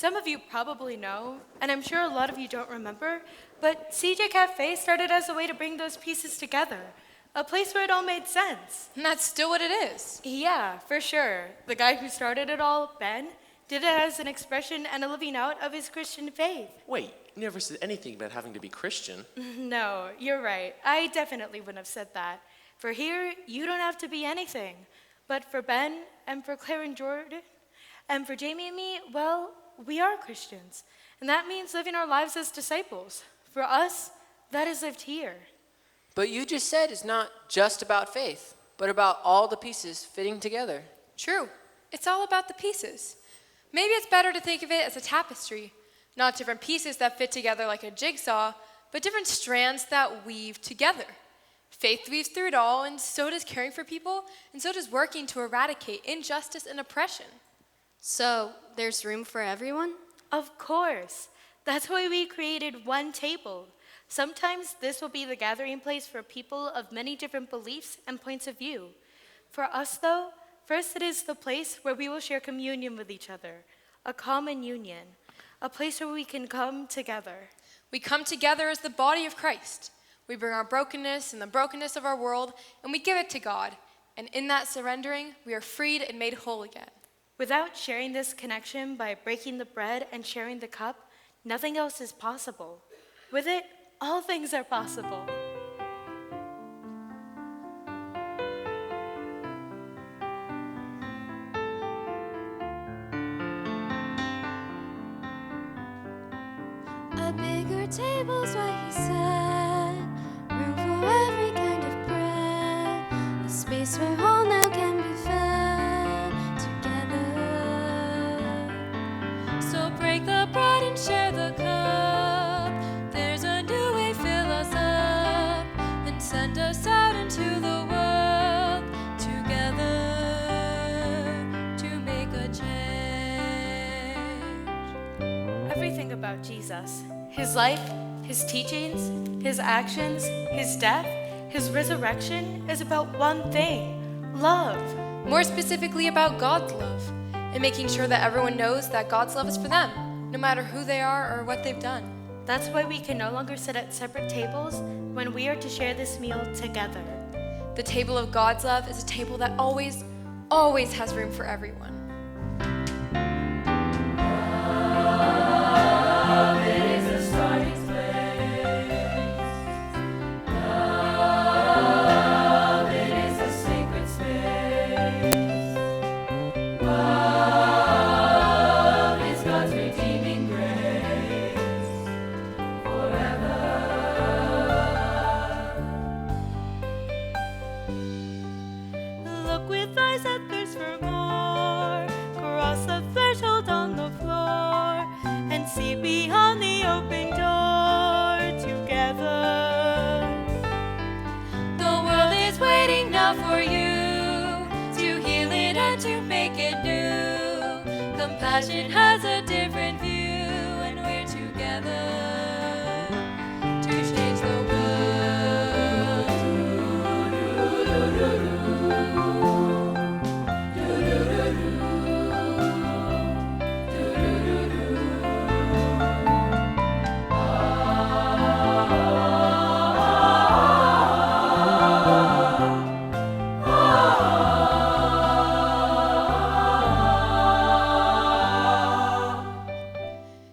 Some of you probably know, and I'm sure a lot of you don't remember, but CJ Cafe started as a way to bring those pieces together. A place where it all made sense. And that's still what it is. Yeah, for sure. The guy who started it all, Ben, did it as an expression and a living out of his Christian faith. Wait, you never said anything about having to be Christian. No, you're right. I definitely wouldn't have said that. For here, you don't have to be anything. But for Ben, and for Claire and Jordan, and for Jamie and me, well, we are Christians. And that means living our lives as disciples. For us, that is lived here. But you just said it's not just about faith, but about all the pieces fitting together. True. It's all about the pieces. Maybe it's better to think of it as a tapestry. Not different pieces that fit together like a jigsaw, but different strands that weave together. Faith weaves through it all, and so does caring for people, and so does working to eradicate injustice and oppression. So, there's room for everyone? Of course. That's why we created one table. Sometimes this will be the gathering place for people of many different beliefs and points of view. For us, though, first it is the place where we will share communion with each other, a common union, a place where we can come together. We come together as the body of Christ. We bring our brokenness and the brokenness of our world, and we give it to God. And in that surrendering, we are freed and made whole again. Without sharing this connection by breaking the bread and sharing the cup, nothing else is possible. With it, all things are possible. A bigger table's what he said. Room for every kind of bread. A space where all now can be fed together. So break the bread and share the cup. There's a new way, fill us up and send us out into the world together to make a change. Everything about Jesus, his life, his teachings, his actions, his death, his resurrection is about one thing: love. More specifically about God's love, and making sure that everyone knows that God's love is for them, no matter who they are or what they've done. That's why we can no longer sit at separate tables when we are to share this meal together. The table of God's love is a table that always, always has room for everyone. Love is the starting place. Love, it is a sacred space. Love is God's redeeming grace forever. Look with eyes that thirst for more. Cross the threshold on the floor and see beyond the open door together. The world is waiting now for you to heal it and to make it new. Compassion has a different view, and we're together to change the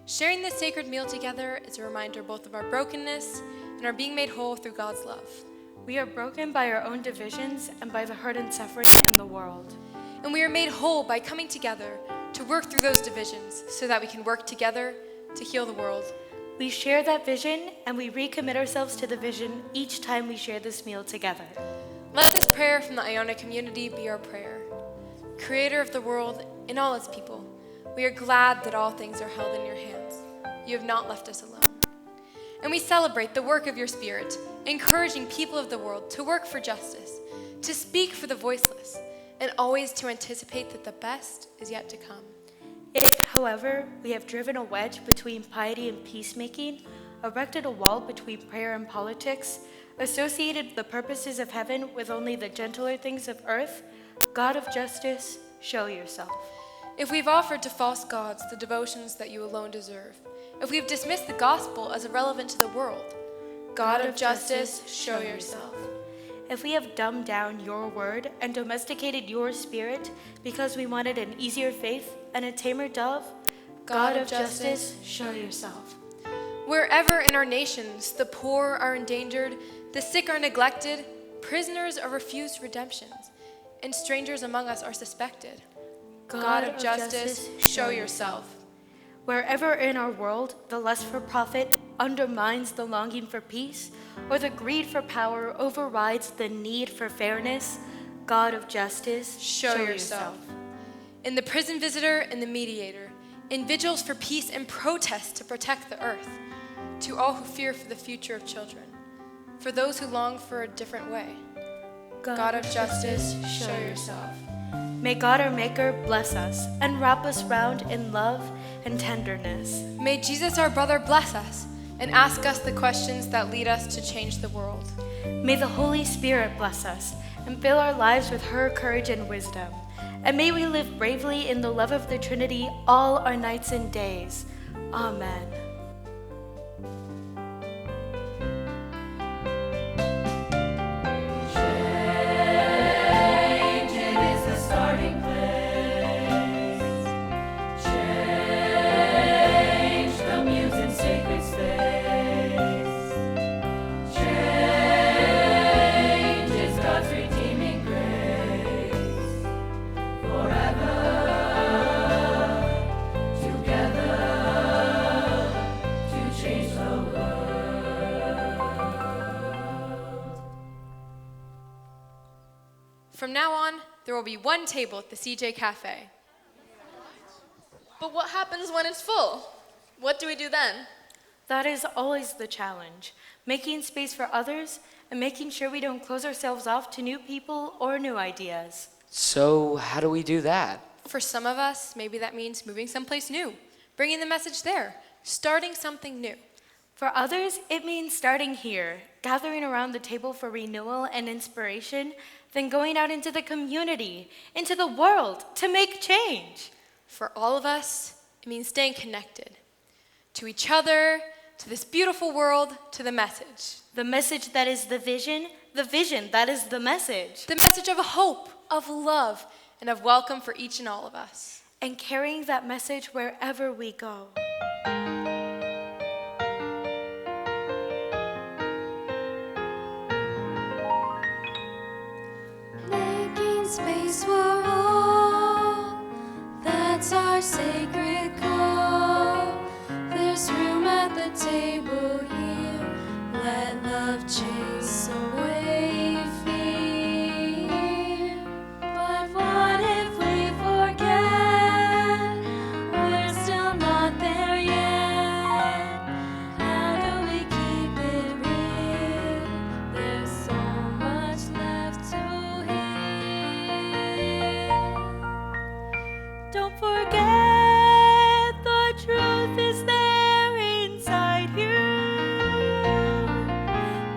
Sharing this sacred meal together is a reminder both of our brokenness and our being made whole through God's love. We are broken by our own divisions and by the hurt and suffering in the world. And we are made whole by coming together to work through those divisions so that we can work together to heal the world. We share that vision and we recommit ourselves to the vision each time we share this meal together. Let this prayer from the Iona community be our prayer. Creator of the world and all its people, we are glad that all things are held in your hands. You have not left us alone. And we celebrate the work of your Spirit, encouraging people of the world to work for justice, to speak for the voiceless, and always to anticipate that the best is yet to come. If, however, we have driven a wedge between piety and peacemaking, erected a wall between prayer and politics, associated the purposes of heaven with only the gentler things of earth, God of justice, show yourself. if we've offered to false gods the devotions that you alone deserve, if we've dismissed the gospel as irrelevant to the world, God of justice, show yourself. If we have dumbed down your word and domesticated your spirit because we wanted an easier faith and a tamer dove, God of justice, show yourself. Wherever in our nations the poor are endangered, the sick are neglected, prisoners are refused redemptions, and strangers among us are suspected, God of justice, show yourself. Wherever in our world the lust for profit undermines the longing for peace, or the greed for power overrides the need for fairness, God of justice, show yourself. In the prison visitor and the mediator, in vigils for peace and protest to protect the earth, to all who fear for the future of children, for those who long for a different way, God of justice, show yourself. May God our Maker bless us and wrap us round in love and tenderness. May Jesus our brother bless us and ask us the questions that lead us to change the world. May the Holy Spirit bless us and fill our lives with her courage and wisdom. And may we live bravely in the love of the Trinity all our nights and days. Amen. From now on, there will be one table at the CJ Cafe. But what happens when it's full? What do we do then? That is always the challenge, making space for others and making sure we don't close ourselves off to new people or new ideas. So, how do we do that? For some of us, maybe that means moving someplace new, bringing the message there, starting something new. For others, it means starting here, gathering around the table for renewal and inspiration, then going out into the community, into the world, to make change. For all of us, it means staying connected to each other, to this beautiful world, to the message. The message that is the vision that is the message. The message of hope, of love, and of welcome for each and all of us. And carrying that message wherever we go. Making space for all, that's our sacred call. There's room at the table here, let love chase away fear. But what if we forget, we're still not there yet? How do we keep it real? There's so much left to Don't forget the truth is there inside you.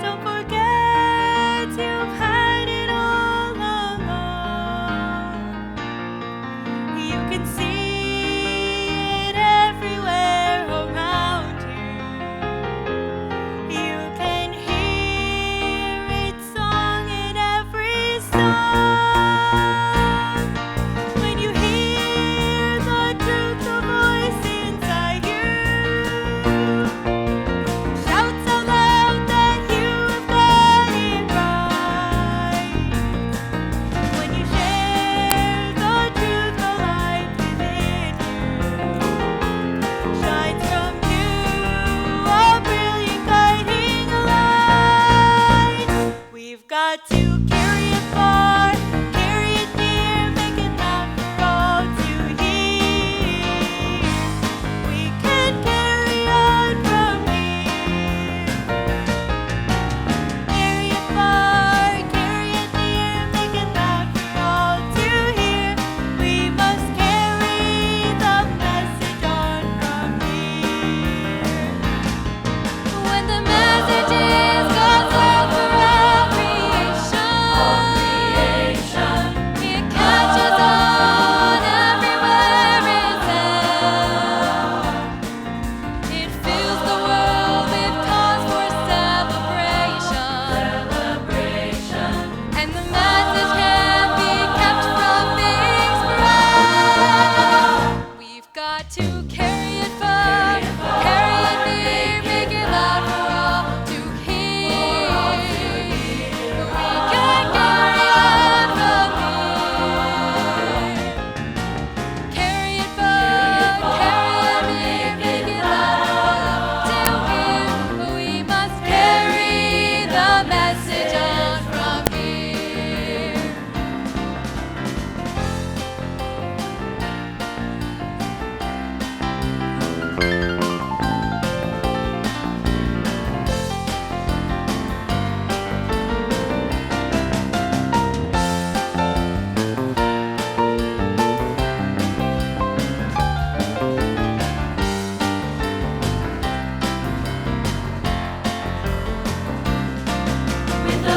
Don't forget you've had it all along. You can see it everywhere around you. You can hear its song in every song. When you hear the truth, the voice inside you shouts out loud that you have got it right. When you share the truth, the light within you shines from you, a brilliant guiding light. We've got to carry it far, carry it near, make it loud for all to hear. We can carry on from here. Carry it far, carry it near, make it loud for all to hear. We must carry the message on from here. When the message is God's love for all creation,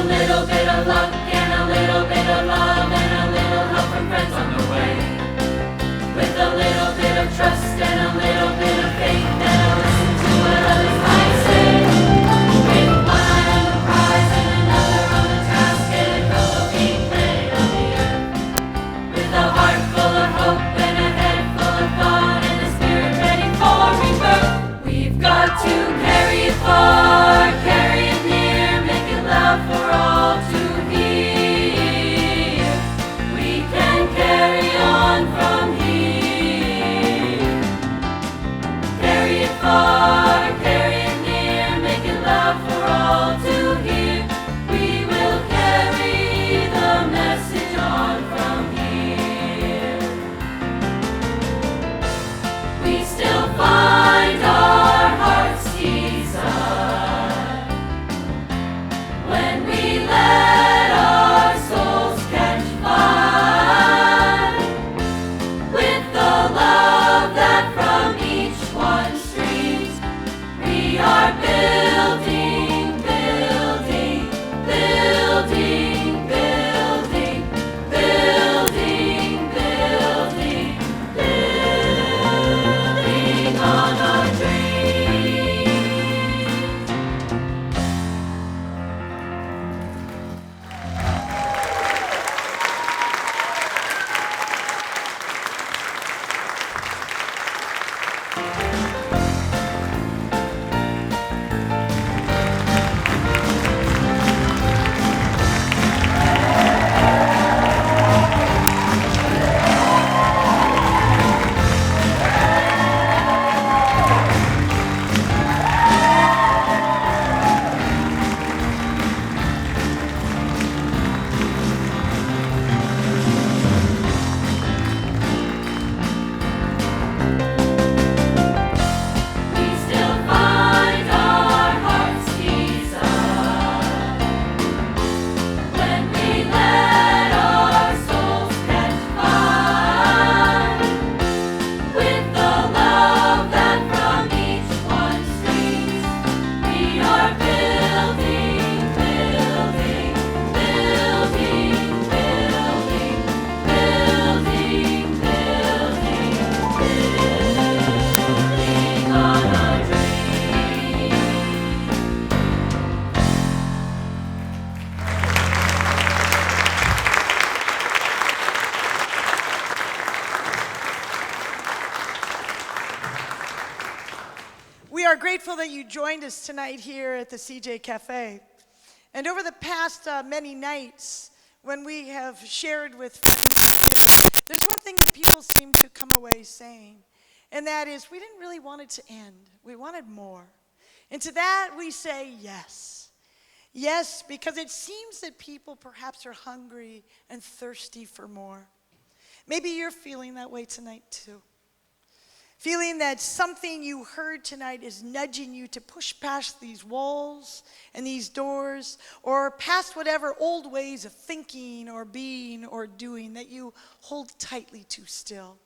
little bit of luck and a little bit of love and a little help from friends on the way. With a little bit of trust and a little bit of faith and a listen to what others might say. With one eye on the prize and another on the task and a couple feet planted on the earth. With a heart full of hope and a head full of thought and a spirit ready for rebirth. We've got to carry it far, carry it near, make it loud for all to hear. We can carry on from here. Carry it far, carry it near, make it loud for all to hear. We will carry the message on from here. We still find our heart's desire when we let our souls catch fire. With the love that from each one streams, we are building, building, building, building, building, building, building on our dreams. We still find our heart's desire when we let our souls catch fire. With the love that from each one streams, we are building, building, building, building, building, building, building on our dreams. We are grateful that you joined us tonight here at the CJ Cafe. And over the past many nights, when we have shared with friends, there's one thing that people seem to come away saying, and that is, we didn't really want it to end. We wanted more. And to that we say yes. Yes, because it seems that people perhaps are hungry and thirsty for more. Maybe you're feeling that way tonight too. Feeling that something you heard tonight is nudging you to push past these walls and these doors, or past whatever old ways of thinking or being or doing that you hold tightly to still.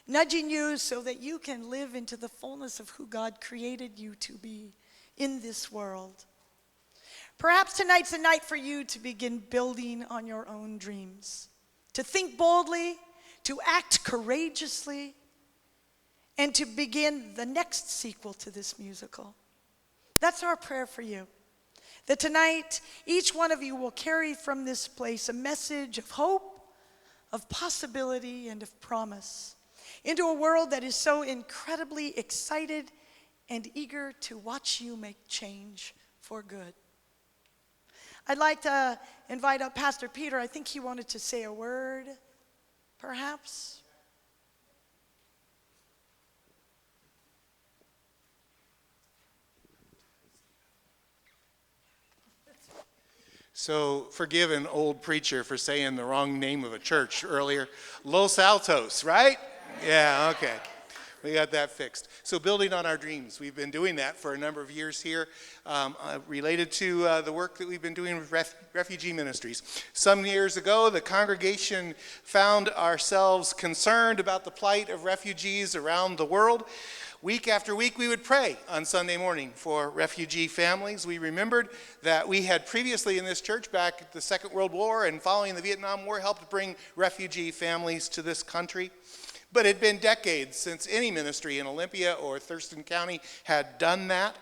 Nudging you so that you can live into the fullness of who God created you to be in this world. Perhaps tonight's a night for you to begin building on your own dreams, to think boldly, to act courageously, and to begin the next sequel to this musical. That's our prayer for you. That tonight, each one of you will carry from this place a message of hope, of possibility, and of promise into a world that is so incredibly excited and eager to watch you make change for good. I'd like to invite up Pastor Peter. I think he wanted to say a word, perhaps. So forgive an old preacher for saying the wrong name of a church earlier. Los Altos, right? Yeah, okay. We got that fixed. So building on our dreams. We've been doing that for a number of years here related to the work that we've been doing with refugee ministries. Some years ago, the congregation found ourselves concerned about the plight of refugees around the world. Week after week, we would pray on Sunday morning for refugee families. We remembered that we had previously in this church back at the Second World War and following the Vietnam War helped bring refugee families to this country. But it had been decades since any ministry in Olympia or Thurston County had done that.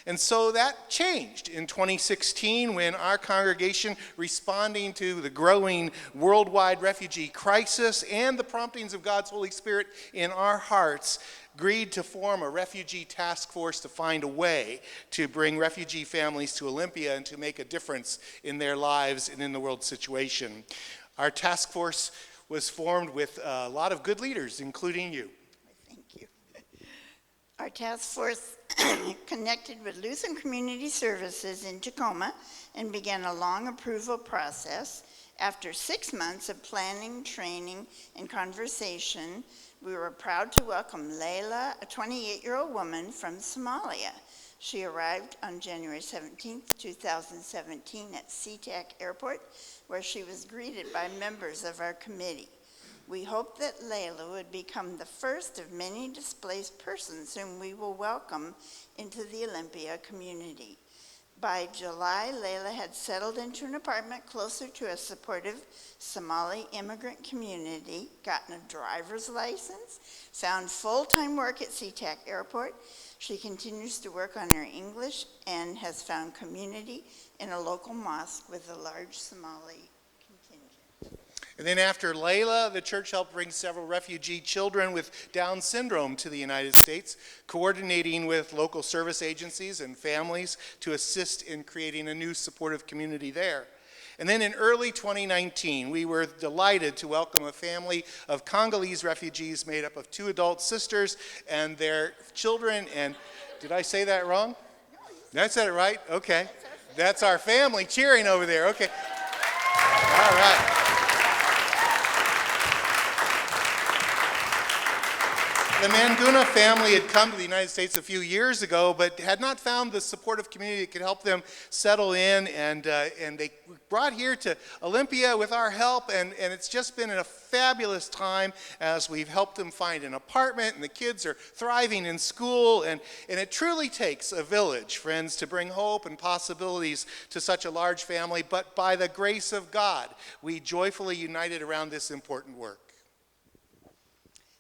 And so that changed in 2016 when our congregation, responding to the growing worldwide refugee crisis and the promptings of God's Holy Spirit in our hearts, agreed to form a refugee task force to find a way to bring refugee families to Olympia and to make a difference in their lives and in the world situation. Our task force was formed with a lot of good leaders, including you. Our task force connected with Lutheran Community Services in Tacoma and began a long approval process. After 6 months of planning, training, and conversation, we were proud to welcome Layla, a 28-year-old woman from Somalia. She arrived on January 17, 2017 at SeaTac Airport, where she was greeted by members of our committee. We hope that Layla would become the first of many displaced persons whom we will welcome into the Olympia community. By July, Layla had settled into an apartment closer to a supportive Somali immigrant community, gotten a driver's license, found full-time work at SeaTac Airport. She continues to work on her English and has found community in a local mosque with a large Somali. And then after Layla, the church helped bring several refugee children with Down syndrome to the United States, coordinating with local service agencies and families to assist in creating a new supportive community there. And then in early 2019, we were delighted to welcome a family of Congolese refugees made up of 2 adult sisters and their children. And did I say that wrong? I said it right? Okay. That's our family cheering over there. Okay. All right. The Manguna family had come to the United States a few years ago, but had not found the supportive community that could help them settle in, and they brought here to Olympia with our help, and it's just been a fabulous time as we've helped them find an apartment, and the kids are thriving in school, and it truly takes a village, friends, to bring hope and possibilities to such a large family, but by the grace of God, we joyfully united around this important work.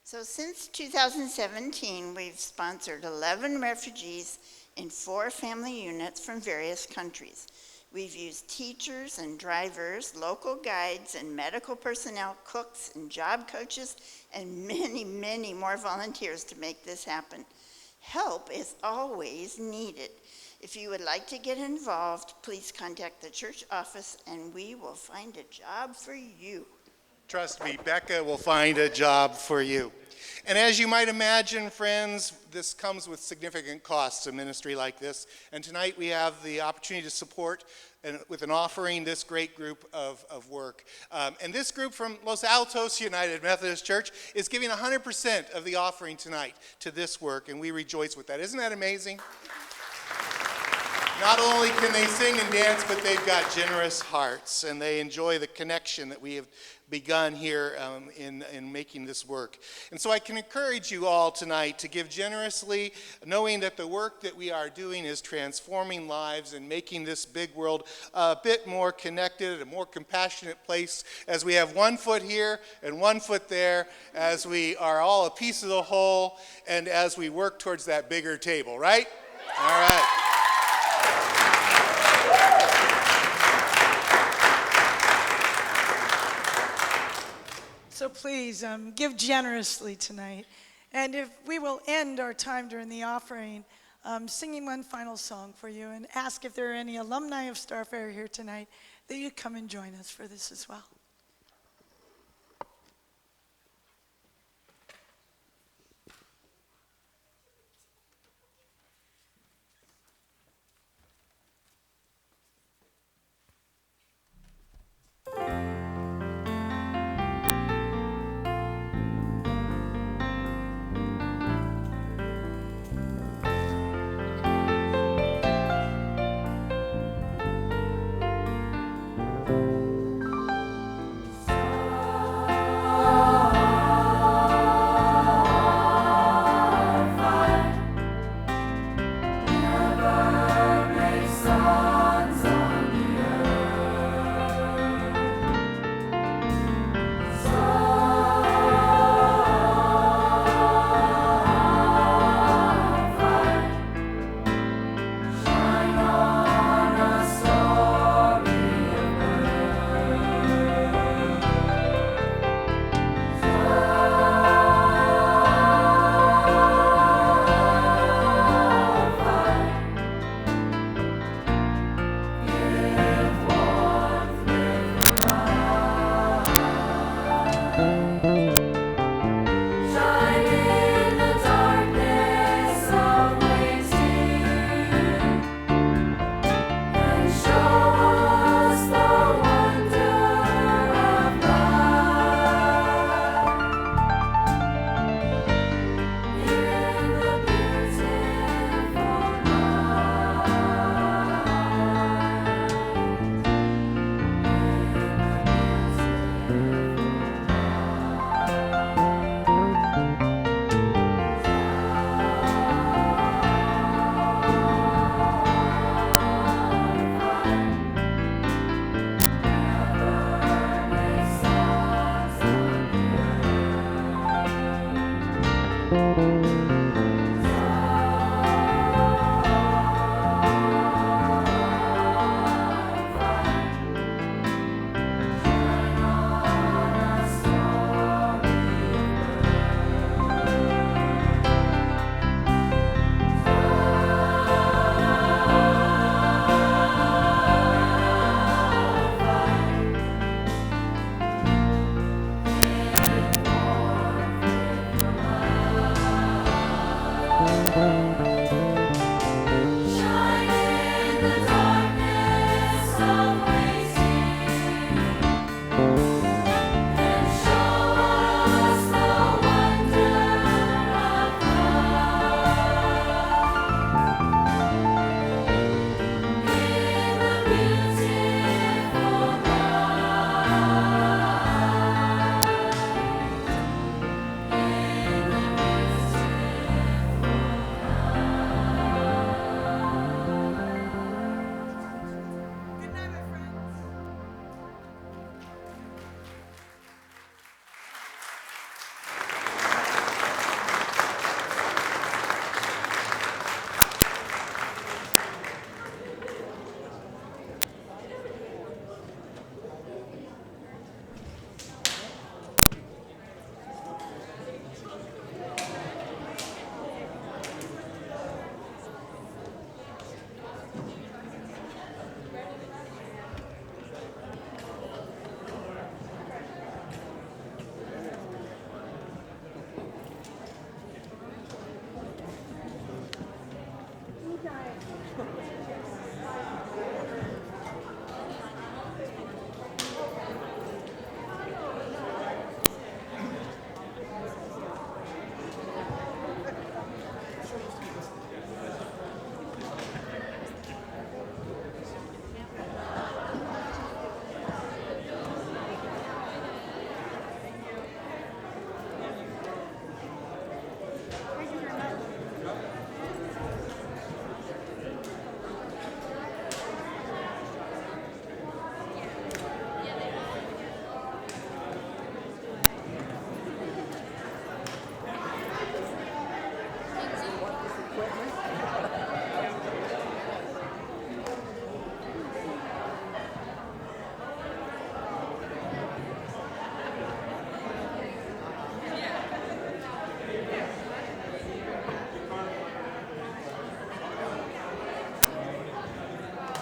So since 2017, we've sponsored 11 refugees in 4 family units from various countries. We've used teachers and drivers, local guides and medical personnel, cooks and job coaches, and many, many more volunteers to make this happen. Help is always needed. If you would like to get involved, please contact the church office and we will find a job for you. Trust me, Becca will find a job for you. And as you might imagine, friends, this comes with significant costs, a ministry like this. And tonight we have the opportunity to support, with an offering, this great group of work. And this group from Los Altos United Methodist Church is giving 100% of the offering tonight to this work, and we rejoice with that. Isn't that amazing? Not only can they sing and dance, but they've got generous hearts, and they enjoy the connection that we have begun here in making this work. And so I can encourage you all tonight to give generously, knowing that the work that we are doing is transforming lives and making this big world a bit more connected, a more compassionate place, as we have 1 foot here and 1 foot there, as we are all a piece of the whole, and as we work towards that bigger table, right? All right. So please give generously tonight. And if we will end our time during the offering singing one final song for you and ask if there are any alumni of Starfire here tonight that you come and join us for this as well.